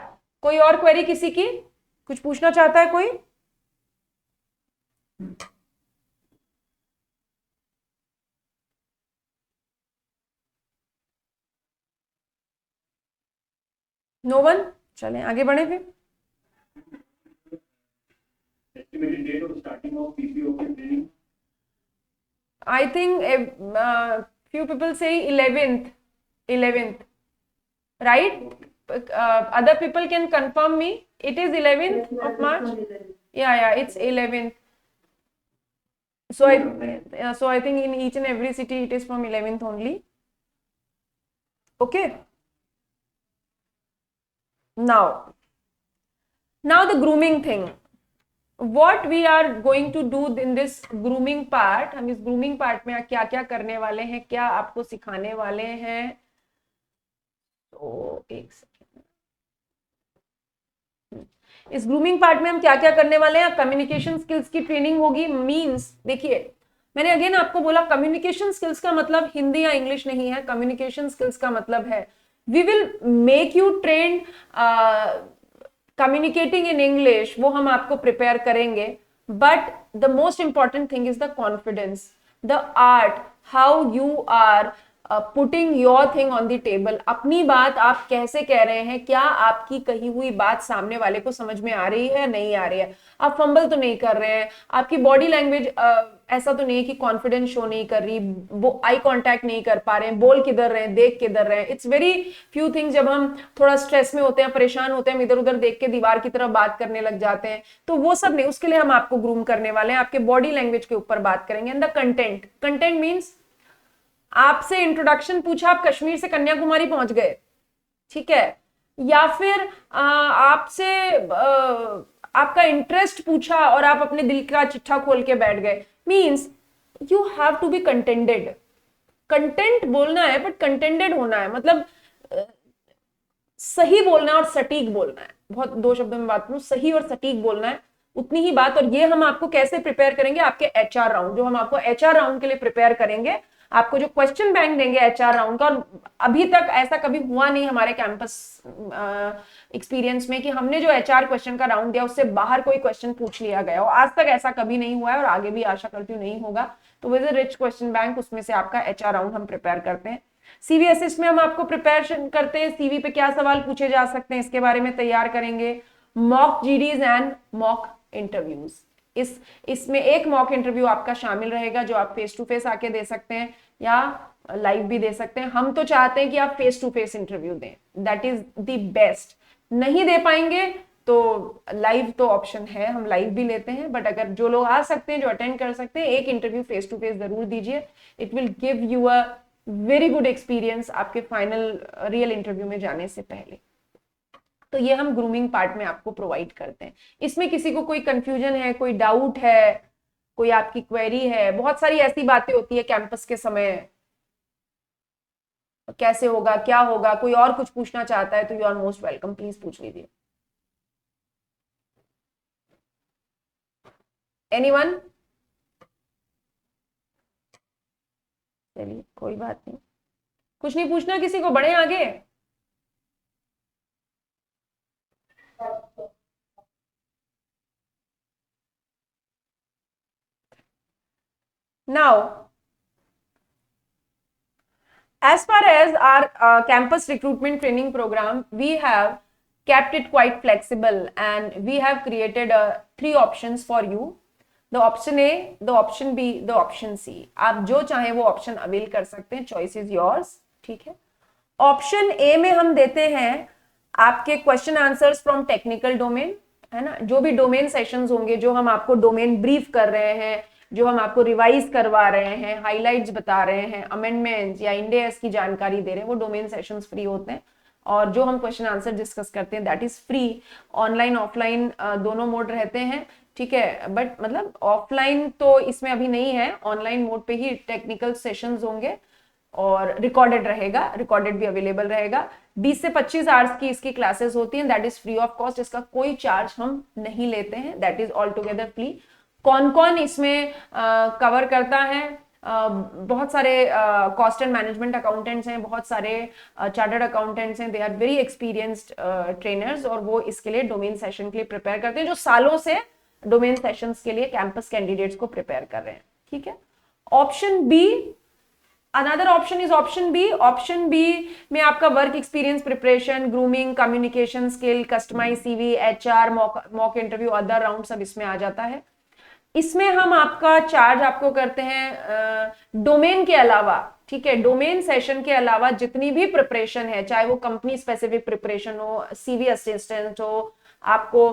कोई और क्वेरी किसी की? कुछ पूछना चाहता है कोई? No one? चलें आगे बढ़े फिर। Estimated date of starting of PPO training? I think few people say 11th, right? Other people can confirm me. It is 11th of March. Yeah, it's 11th. So I think in each and every city it is from 11th only. Okay. Now the grooming thing. What we are going to do in this grooming part, हम इस grooming part में क्या क्या करने वाले हैं, क्या आपको सिखाने वाले हैं, तो एक सेकेंड। इस ग्रूमिंग पार्ट में हम क्या क्या करने वाले हैं, कम्युनिकेशन स्किल्स की ट्रेनिंग होगी। मींस देखिए, मैंने अगेन आपको बोला कम्युनिकेशन स्किल्स का मतलब हिंदी या इंग्लिश नहीं है। कम्युनिकेशन स्किल्स का मतलब है we will make you train communicating in English, वो हम आपको प्रिपेयर करेंगे। But the most important thing is the confidence, the art, how you are putting your thing on the table. अपनी बात आप कैसे कह रहे हैं, क्या आपकी कही हुई बात सामने वाले को समझ में आ रही है, नहीं आ रही है, आप फंबल तो नहीं कर रहे हैं, आपकी बॉडी लैंग्वेज ऐसा तो नहीं है कि कॉन्फिडेंस शो नहीं कर रही, वो आई कांटेक्ट नहीं कर पा रहे हैं, बोल किधर रहे हैं, देख किधर रहे हैं। इट्स वेरी फ्यू थिंग्स, जब हम थोड़ा स्ट्रेस में होते हैं, परेशान होते हैं, हम इधर उधर देख के दीवार की तरफ बात करने लग जाते हैं, तो वो सब नहीं, उसके लिए हम आपको ग्रूम करने वाले हैं, आपके बॉडी लैंग्वेज के ऊपर बात करेंगे। एंड द कंटेंट मीन्स आपसे इंट्रोडक्शन पूछा, आप कश्मीर से कन्याकुमारी पहुंच गए, ठीक है, या फिर आपसे आपका इंटरेस्ट पूछा और आप अपने दिल का चिट्ठा खोल के बैठ गए, means you have to be contented. Content बोलना है बट कंटेंटेड होना है, मतलब सही बोलना है और सटीक बोलना है। बहुत दो शब्दों में बात करूं, सही और सटीक बोलना है, उतनी ही बात। और ये हम आपको कैसे प्रिपेयर करेंगे, आपके एचआर राउंड, जो हम आपको एचआर राउंड के लिए प्रिपेयर करेंगे, आपको जो क्वेश्चन बैंक देंगे एचआर राउंड का। और अभी तक ऐसा कभी हुआ नहीं हमारे कैंपस एक्सपीरियंस में कि हमने जो एचआर क्वेश्चन का राउंड दिया उससे बाहर कोई क्वेश्चन पूछ लिया गया हो। आज तक ऐसा कभी नहीं हुआ है और आगे भी आशा करती हूँ नहीं होगा। तो विद रिच क्वेश्चन बैंक, उसमें से आपका एचआर राउंड हम प्रिपेयर करते हैं। सीवी असिस्ट में हम आपको प्रिपेरेशन करते हैं, सीवी पे क्या सवाल पूछे जा सकते हैं इसके बारे में तैयार करेंगे। Mock GDs and mock interviews, इसमें एक मॉक इंटरव्यू आपका शामिल रहेगा जो आप फेस टू फेस आके दे सकते हैं या लाइव भी दे सकते हैं। हम तो चाहते हैं कि आप फेस टू फेस इंटरव्यू दें, दैट इज द बेस्ट। नहीं दे पाएंगे तो लाइव तो ऑप्शन है, हम लाइव भी लेते हैं, बट अगर जो लोग आ सकते हैं, जो अटेंड कर सकते हैं, एक इंटरव्यू फेस टू फेस जरूर दीजिए। It will give you a very good experience आपके फाइनल रियल इंटरव्यू में जाने से पहले। तो ये हम ग्रूमिंग पार्ट में आपको प्रोवाइड करते हैं। इसमें किसी को कोई कंफ्यूजन है, कोई डाउट है, कोई आपकी क्वेरी है, बहुत सारी ऐसी बातें होती है कैंपस के समय कैसे होगा, क्या होगा, कोई और कुछ पूछना चाहता है तो you are most welcome, please पूछ लीजिए। एनीवन? चलिए कोई बात नहीं, कुछ नहीं पूछना किसी को, बढ़े आगे। Now, as far as our campus recruitment training program, we have kept it quite flexible and we have created three options for you. The option A, the option B, the option C. आप जो चाहें वो option avail कर सकते हैं, choice is yours, ठीक है। Option A में हम देते हैं आपके question answers from technical domain, है ना, जो भी डोमेन सेशंस होंगे, जो हम आपको डोमेन ब्रीफ कर रहे हैं, जो हम आपको रिवाइज करवा रहे हैं, हाइलाइट्स बता रहे हैं, अमेंडमेंट्स या इंडेस की जानकारी दे रहे हैं, वो डोमेन सेशंस फ्री होते हैं। और जो हम क्वेश्चन आंसर डिस्कस करते हैं that is free. Online offline दोनों मोड रहते हैं, ठीक है, बट मतलब ऑफलाइन तो इसमें अभी नहीं है, ऑनलाइन मोड पे ही टेक्निकल सेशंस होंगे और रिकॉर्डेड रहेगा, रिकॉर्डेड भी अवेलेबल रहेगा। 20 से 25 आवर्स की इसकी क्लासेस होती हैं, that is free of cost, इसका कोई चार्ज हम नहीं लेते हैं, that is all together free. कौन कौन इसमें कवर करता है? बहुत सारे कॉस्ट एंड मैनेजमेंट अकाउंटेंट्स हैं, बहुत सारे चार्टर्ड अकाउंटेंट्स हैं, they are very experienced trainers, और वो इसके लिए डोमेन सेशन के लिए प्रिपेयर करते हैं, जो सालों से डोमेन सेशंस के लिए कैंपस कैंडिडेट्स को प्रिपेयर कर रहे हैं, ठीक है। Option B, another option is option B. Option B में आपका work experience preparation, grooming, communication skill, customise CV, HR, mock interview, other round सब इसमें आ जाता है। इसमें हम आपका चार्ज आपको करते हैं डोमेन के अलावा, ठीक है, डोमेन सेशन के अलावा जितनी भी प्रिपरेशन है, चाहे वो कंपनी स्पेसिफिक प्रिपरेशन हो, सीवी असिस्टेंट हो, आपको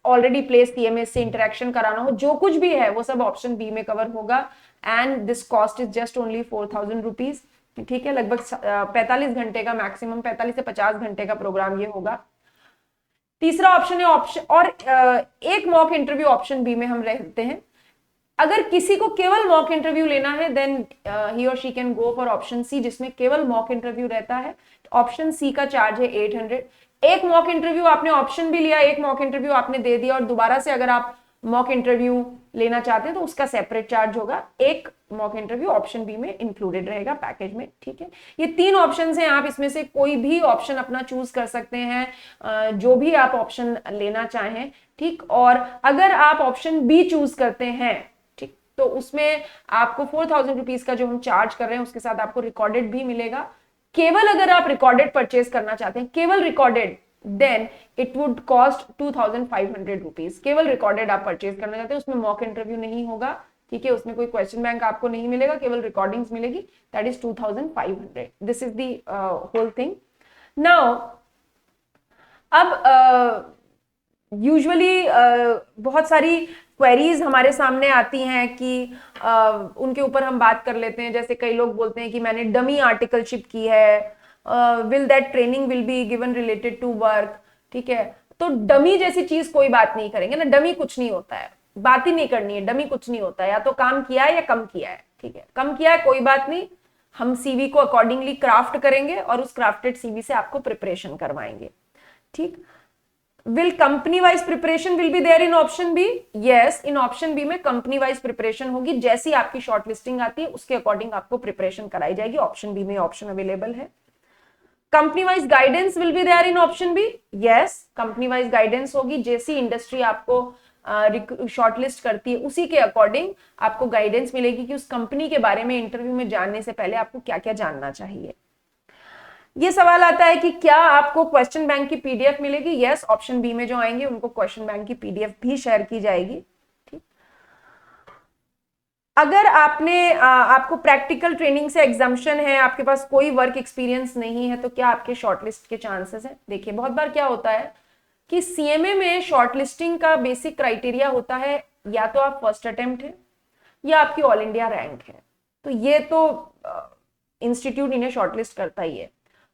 ऑलरेडी प्लेस सीएमएस से इंटरेक्शन कराना हो, जो कुछ भी है वो सब ऑप्शन बी में कवर होगा। And this cost is just only 4000 rupees, ठीक है, लगभग 45 घंटे का, मैक्सिमम 45 से 50 घंटे का प्रोग्राम ये होगा। तीसरा ऑप्शन है ऑप्शन, और एक मॉक इंटरव्यू ऑप्शन बी में हम रहते हैं। अगर किसी को केवल मॉक इंटरव्यू लेना है देन ही और she can go for option C, जिसमें केवल मॉक इंटरव्यू रहता है। ऑप्शन सी का चार्ज है 800। एक मॉक इंटरव्यू आपने ऑप्शन भी लिया, एक मॉक इंटरव्यू आपने दे दिया, और दोबारा से अगर आप मॉक इंटरव्यू लेना चाहते हैं तो उसका सेपरेट चार्ज होगा। एक मॉक इंटरव्यू ऑप्शन बी में इंक्लूडेड रहेगा पैकेज में, ठीक है। ये तीन ऑप्शंस हैं, आप इसमें से कोई भी ऑप्शन अपना चूज कर सकते हैं, जो भी आप ऑप्शन लेना चाहें, ठीक। और अगर आप ऑप्शन बी चूज करते हैं, ठीक, तो उसमें आपको 4000 रुपीज का जो हम चार्ज कर रहे हैं उसके साथ आपको रिकॉर्डेड भी मिलेगा। केवल अगर आप रिकॉर्डेड परचेज करना चाहते हैं, केवल recorded, then it would cost 2500 rupees. केवल रिकॉर्डेड आप परचेज करना चाहते हैं, उसमें मॉक इंटरव्यू नहीं होगा, ठीक है, उसमें कोई क्वेश्चन बैंक आपको नहीं मिलेगा, केवल रिकॉर्डिंग्स मिलेगी, that is 2500। This is the whole thing. Now अब यूजुअली बहुत सारी क्वेरीज हमारे सामने आती हैं कि उनके ऊपर हम बात कर लेते हैं। जैसे कई लोग बोलते हैं कि मैंने डमी आर्टिकलशिप की है, will that training will be given related to work, ठीक है। तो डमी जैसी चीज कोई बात नहीं करेंगे ना, डमी कुछ नहीं होता है, बात ही नहीं करनी है, डमी कुछ नहीं होता है, या तो काम किया है या कम किया है, ठीक है। कम किया है कोई बात नहीं, हम सीवी को अकॉर्डिंगली क्राफ्ट करेंगे और उस क्राफ्टेड सीवी से आपको प्रिपरेशन करवाएंगे, ठीक। Will company wise preparation will be there in option B? Yes, in option B में company wise preparation होगी, जैसी आपकी शॉर्ट लिस्टिंग आती है उसके अकॉर्डिंग आपको प्रिपरेशन कराई जाएगी। ऑप्शन बी में ऑप्शन अवेलेबल है। Company wise guidance will be there in option B? Yes, company wise guidance होगी, जैसी इंडस्ट्री आपको शॉर्टलिस्ट करती है उसी के अकॉर्डिंग आपको गाइडेंस मिलेगी कि उस कंपनी के बारे में इंटरव्यू में जानने से पहले आपको क्या क्या जानना चाहिए। ये सवाल आता है कि क्या आपको क्वेश्चन बैंक की पीडीएफ मिलेगी? यस, ऑप्शन बी में जो आएंगे उनको क्वेश्चन बैंक की पीडीएफ भी शेयर की जाएगी, ठीक। अगर आपको प्रैक्टिकल ट्रेनिंग से एग्जाम्पशन है, आपके पास कोई वर्क एक्सपीरियंस नहीं है, तो क्या आपके शॉर्टलिस्ट के चांसेस हैं? देखिए, बहुत बार क्या होता है कि सीएमए में शॉर्टलिस्टिंग का बेसिक क्राइटेरिया होता है या तो आप फर्स्ट अटेम्प्ट है या आपकी ऑल इंडिया रैंक है, तो ये तो इंस्टीट्यूट इन्हें शॉर्टलिस्ट करता ही है।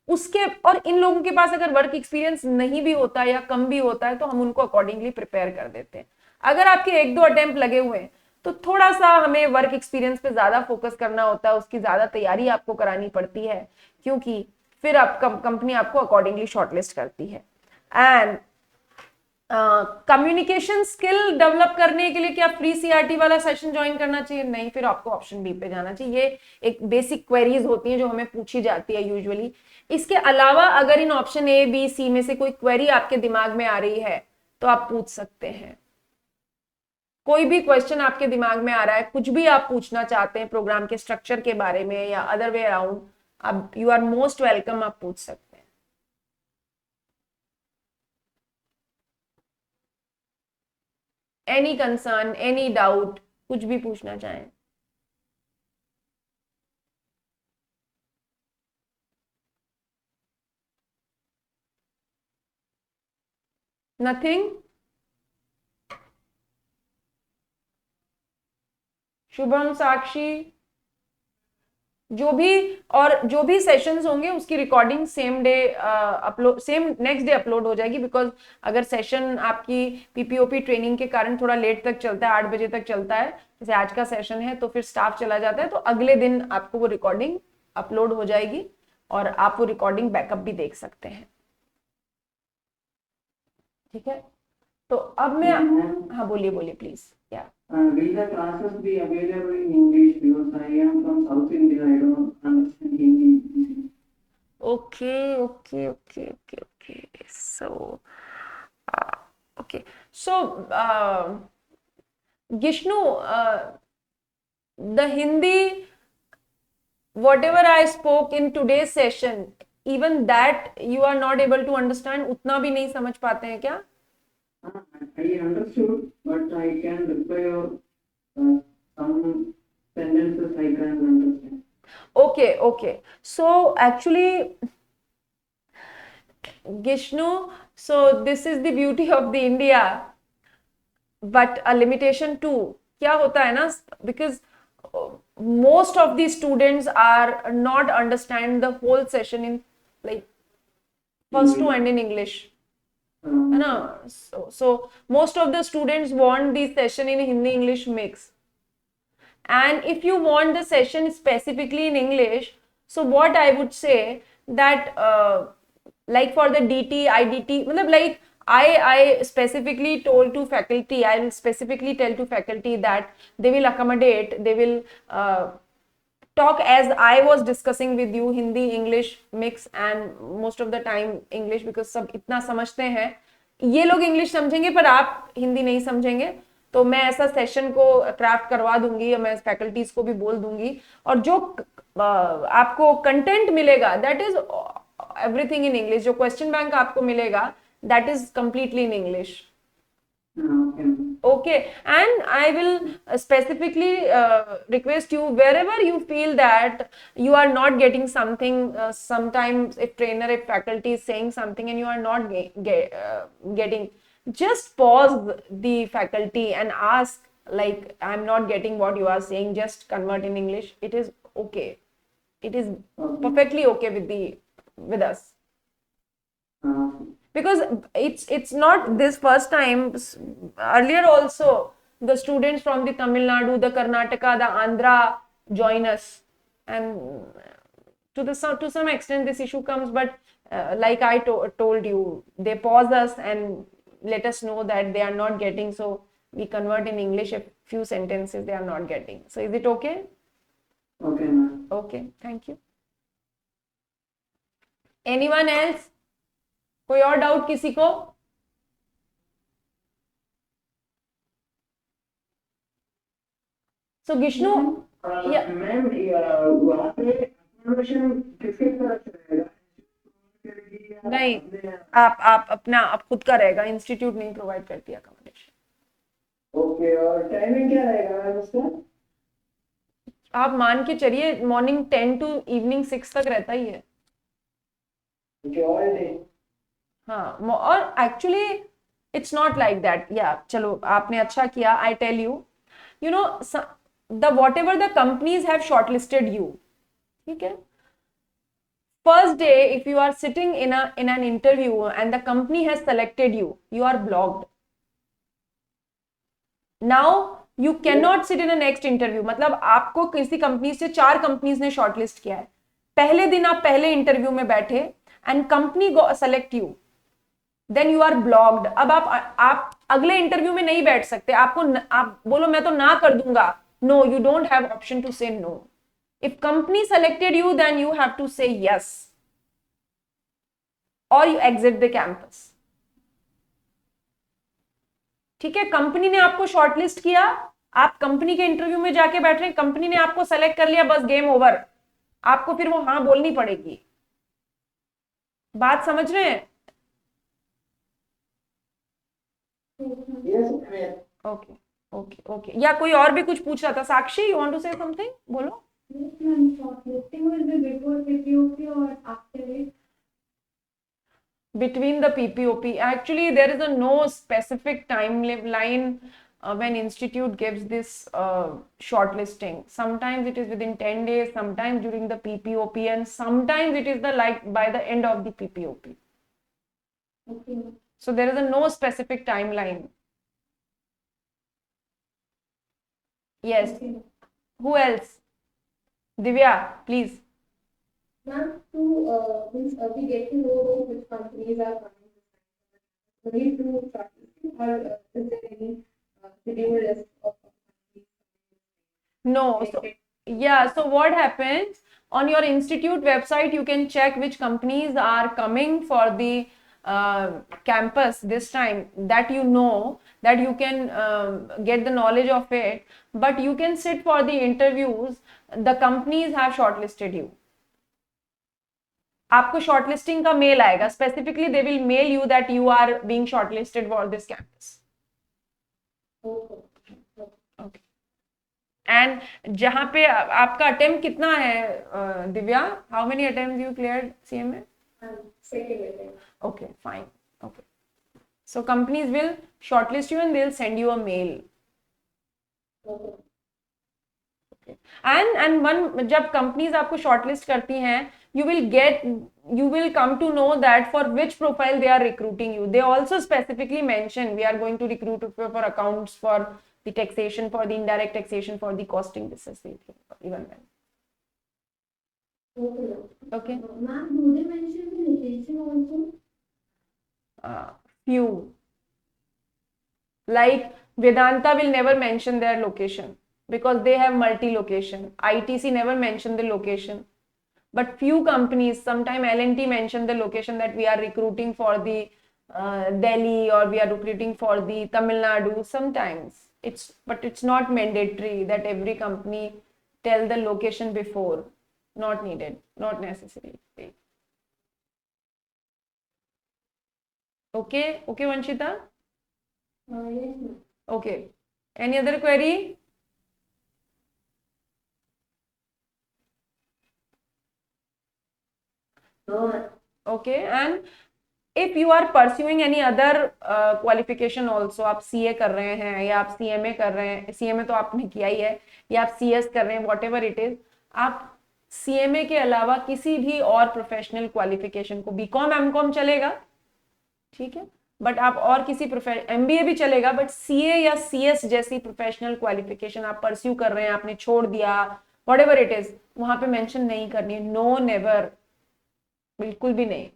उसके और इन लोगों के पास अगर वर्क एक्सपीरियंस नहीं भी होता है या कम भी होता है तो हम उनको अकॉर्डिंगली प्रिपेयर कर देते हैं। अगर आपके 1-2 अटेम्प्ट लगे हुए हैं तो थोड़ा सा हमें वर्क एक्सपीरियंस पे ज्यादा फोकस करना होता है, उसकी ज्यादा तैयारी आपको करानी पड़ती है, क्योंकि फिर आप कंपनी आपको अकॉर्डिंगली शॉर्टलिस्ट करती है। एंड कम्युनिकेशन स्किल डेवलप करने के लिए क्या फ्री सीआरटी वाला सेशन ज्वाइन करना चाहिए? नहीं, फिर आपको ऑप्शन बी पे जाना चाहिए। ये एक बेसिक क्वेरीज होती हैं जो हमें पूछी जाती है यूजुअली। इसके अलावा अगर इन ऑप्शन ए बी सी में से कोई क्वेरी आपके दिमाग में आ रही है तो आप पूछ सकते हैं। कोई भी क्वेश्चन आपके दिमाग में आ रहा है, कुछ भी आप पूछना चाहते हैं प्रोग्राम के स्ट्रक्चर के बारे में या अदर वे अराउंड, आप यू आर मोस्ट वेलकम, आप पूछ सकते हैं। एनी कंसर्न, एनी डाउट, कुछ भी पूछना चाहें। नथिंग? शुभम, साक्षी, जो भी सेशंस होंगे उसकी recording same day upload, same next day upload हो जाएगी। बिकॉज अगर सेशन आपकी पीपीओपी ट्रेनिंग के कारण थोड़ा लेट तक चलता है, 8 बजे तक चलता है, जैसे आज का सेशन है, तो फिर स्टाफ चला जाता है, तो अगले दिन आपको वो रिकॉर्डिंग अपलोड हो जाएगी और आप वो रिकॉर्डिंग बैकअप भी देख सकते हैं। ठीक है, तो अब मैं, हाँ बोलिए बोलिए प्लीज। क्या will the classes be available in English because I am from South India, I don't understand Hindi. Okay, okay, okay, okay, okay. So, okay. So, Gishnu, the Hindi, whatever I spoke in today's session, even that you are not able to understand, उतना भी नहीं समझ पाते हैं क्या? I understood, but I can reply your some sentences I can understand. Okay, okay. So actually, Gishnu, so this is the beauty of the India, but a limitation too. क्या होता है ना, because most of the students are not understand the whole session in like first to end in English. है ना? So most of the students want the session in Hindi English mix. And if you want the session specifically in English, so what I would say that like for the DT, IDT, like I specifically told to faculty, I will specifically tell to faculty that they will accommodate, they will talk as I was discussing with you, Hindi English mix and most of the time English, because सब इतना समझते हैं, ये लोग English समझेंगे पर आप हिंदी नहीं समझेंगे, तो मैं ऐसा सेशन को क्राफ्ट करवा दूंगी, मैं फैकल्टीज को भी बोल दूंगी, और जो आपको कंटेंट मिलेगा that is everything in English, जो क्वेश्चन बैंक आपको मिलेगा that is completely in English. Okay, and I will specifically request you, wherever you feel that you are not getting something, sometimes if trainer, if faculty is saying something and you are not getting, just pause the faculty and ask, like, I'm not getting what you are saying, just convert in English. It is okay, it is perfectly okay with us, because it's not this first time. Earlier also the students from the Tamil Nadu, the Karnataka, the Andhra join us, and to some extent this issue comes, but like I told you, they pause us and let us know that they are not getting, so we convert in English a few sentences they are not getting. So is it okay? Okay, ma'am. Okay, thank you. Anyone else? कोई और doubt किसी को? सो गिश्नु, ma'am वहाँ पे accommodation किसके तरफ से रहेगा? नहीं, आप अपना आप खुद का रहेगा, इंस्टीट्यूट नहीं प्रोवाइड करती अकोमोडेशन। ओके, और टाइमिंग क्या रहेगा मैम उसका? आप मान के चलिए मॉर्निंग 10 to इवनिंग 6 तक रहता ही है। Okay, all day. हाँ, और actually it's not like that. या चलो, आपने अच्छा किया, I tell you, you know, the whatever the companies have shortlisted you, ठीक है, first day if you are sitting in an interview and the company has selected you, you are blocked. Now you can not sit in a next interview. मतलब आपको किसी company से 4 companies ने shortlist किया है, पहले दिन आप पहले इंटरव्यू में बैठे and company select you, then you are blocked. अब आप अगले इंटरव्यू में नहीं बैठ सकते. आप बोलो मैं तो ना कर दूंगा. No, you don't have option to say no. If company selected you, then you have to say yes और यू एग्जिट द कैंपस. ठीक है, कंपनी ने आपको शॉर्टलिस्ट किया, आप कंपनी के इंटरव्यू में जाके बैठ रहे हैं, कंपनी ने आपको सेलेक्ट कर लिया, बस गेम ओवर. आपको फिर वो हाँ बोलनी पड़ेगी. बात समझ रहे हैं? Yes, ma'am. Okay okay okay. या कोई और भी कुछ पूछ रहा था? Sakshi, you want to say something? बोलो. Yes, ma'am. Shortlisting will be before PPOP or after it? Between the PPOP, actually there is a no specific timeline when institute gives this shortlisting. Sometimes it is within 10 days, sometimes during the PPOP, and sometimes it is by the end of the PPOP. Okay. So there is a no specific timeline. Yes. Okay. Who else? Divya, please. Ma'am, means we get to know which companies are coming. We need to shortlisting or is there any schedule list of companies? No. So, yeah, so what happens on your institute website, you can check which companies are coming for the campus this time, that you know, that you can get the knowledge of it, but you can sit for the interviews. The companies have shortlisted you. आपको shortlisting का mail आएगा, specifically they will mail you that you are being shortlisted for this campus. Okay. And जहां पे आपका attempt कितना है Divya? How many attempts you cleared CMA? Second attempt. Okay, fine. Okay. So companies will shortlist you and they'll send you a mail. Okay. Okay. And one, जब companies आपको shortlist करती हैं, you will come to know that for which profile they are recruiting you. They also specifically mention we are going to recruit for accounts, for the taxation, for the indirect taxation, for the costing. This is the thing, even then. Okay. Okay. Ma'am, do they mention the location also? Few. Like Vedanta will never mention their location because they have multi-location. ITC never mention the location. But few companies, sometime L&T mention the location that we are recruiting for the Delhi or we are recruiting for the Tamil Nadu. Sometimes but it's not mandatory that every company tell the location before. Not needed, not necessary. Okay, Vanshita? Yes, ma'am. Okay. Any other query? No, Okay, and if you are pursuing any other qualification also, आप CA कर रहे हैं या आप CMA कर रहे हैं, CMA तो आपने किया ही है, या आप CS कर रहे हैं, whatever it is, आप CMA के अलावा किसी भी और प्रोफेशनल क्वालिफिकेशन को, BCom MCom चलेगा, ठीक है, बट आप और किसी MBA भी चलेगा, बट CA या CS जैसी प्रोफेशनल क्वालिफिकेशन आप परस्यू कर रहे हैं, आपने छोड़ दिया, whatever it is, वहां पे मेंशन नहीं करनी है. नो, नेवर, बिल्कुल भी नहीं.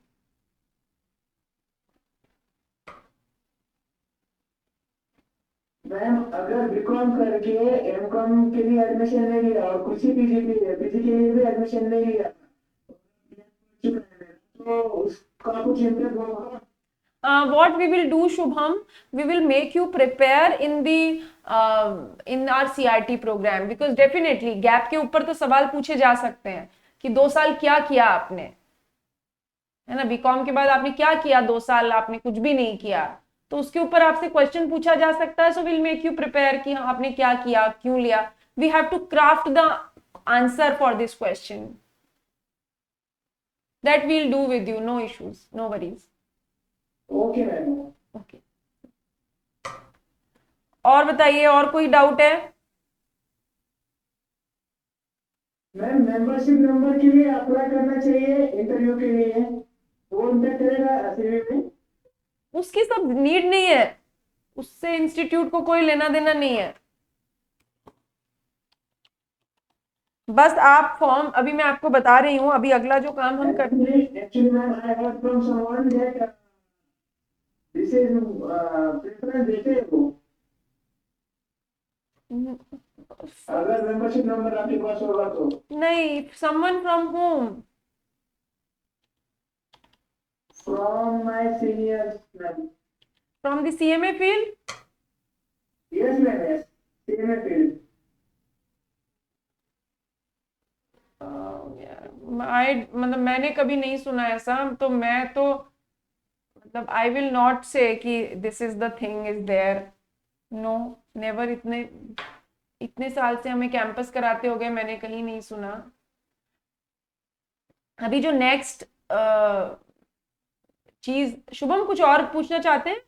मैम अगर बीकॉम करके एमकॉम के लिए एडमिशन नहीं लिया और कुछ ही पीजी के लिए भी एडमिशन नहीं लिया तो उसका कुछ इम्पैक्ट होगा? What we will do, Shubham, we will make you prepare in our CRT program, because definitely gap के ऊपर तो सवाल पूछे जा सकते हैं कि 2 साल क्या किया आपने, है ना, बीकॉम के बाद आपने क्या किया, 2 साल आपने कुछ भी नहीं किया, तो उसके ऊपर आपसे क्वेश्चन पूछा जा सकता है. So will make you prepare कि हाँ आपने क्या किया, क्यों लिया. We have to craft the answer for this question. That we'll do with you, no issues, no worries. Okay ma'am. Okay. और बताइए, और कोई डाउट है? मैम मेंबरशिप नंबर के लिए अप्लाई करना चाहिए इंटरव्यू के लिए, वो इम्पैक्ट करेगा सीवी में? उसकी सब नीड नहीं है, उससे इंस्टीट्यूट को कोई लेना देना नहीं है. बस आप फॉर्म, अभी मैं आपको बता रही हूँ, अभी अगला जो काम हम कर Actually, ma'am, I heard from someone that this is preference देते हैं वो, अगर मेंबरशिप नंबर आपके पास होगा तो। नहीं, someone from home? From my seniors, ma'am. From the CMA field? Yes, ma'am, yes. CMA field. मतलब मैंने कभी नहीं सुना ऐसा, तो मैं तो मतलब I will not say that this is the thing is there, no, never. इतने इतने साल से हमें कैंपस कराते हो गए, मैंने कहीं नहीं सुना। अभी जो नेक्स्ट चीज, शुभम कुछ और पूछना चाहते हैं?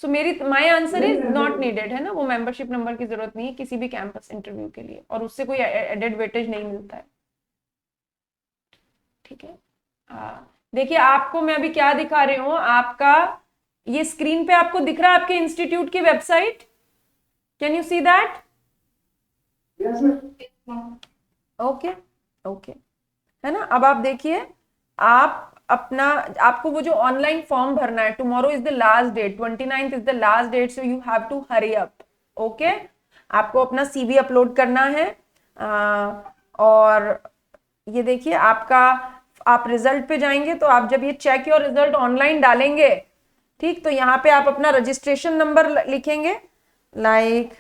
सो मेरी my answer is not needed, है ना, वो मेंबरशिप नंबर की जरूरत नहीं है किसी भी कैंपस इंटरव्यू के लिए, और उससे कोई एडेड वेटेज नहीं मिलता है। ठीक है, देखिए आपको मैं अभी क्या दिखा रही हूँ, आपका ये स्क्रीन पे आपको दिख रहा है आपके इंस्टीट्यूट की website, can you see that? Yes, ma'am. Okay, okay, है ना। अब आप देखिए, आप अपना, आपको वो जो ऑनलाइन फॉर्म भरना है, tomorrow is the last date, 29th is the last date, so you have to hurry up. Okay, आपको अपना CV अपलोड करना है, और ये देखिए आपका, आप रिजल्ट पे जाएंगे तो आप जब ये चेक योर रिजल्ट ऑनलाइन डालेंगे, ठीक, तो यहाँ पे आप अपना रजिस्ट्रेशन नंबर लिखेंगे, लाइक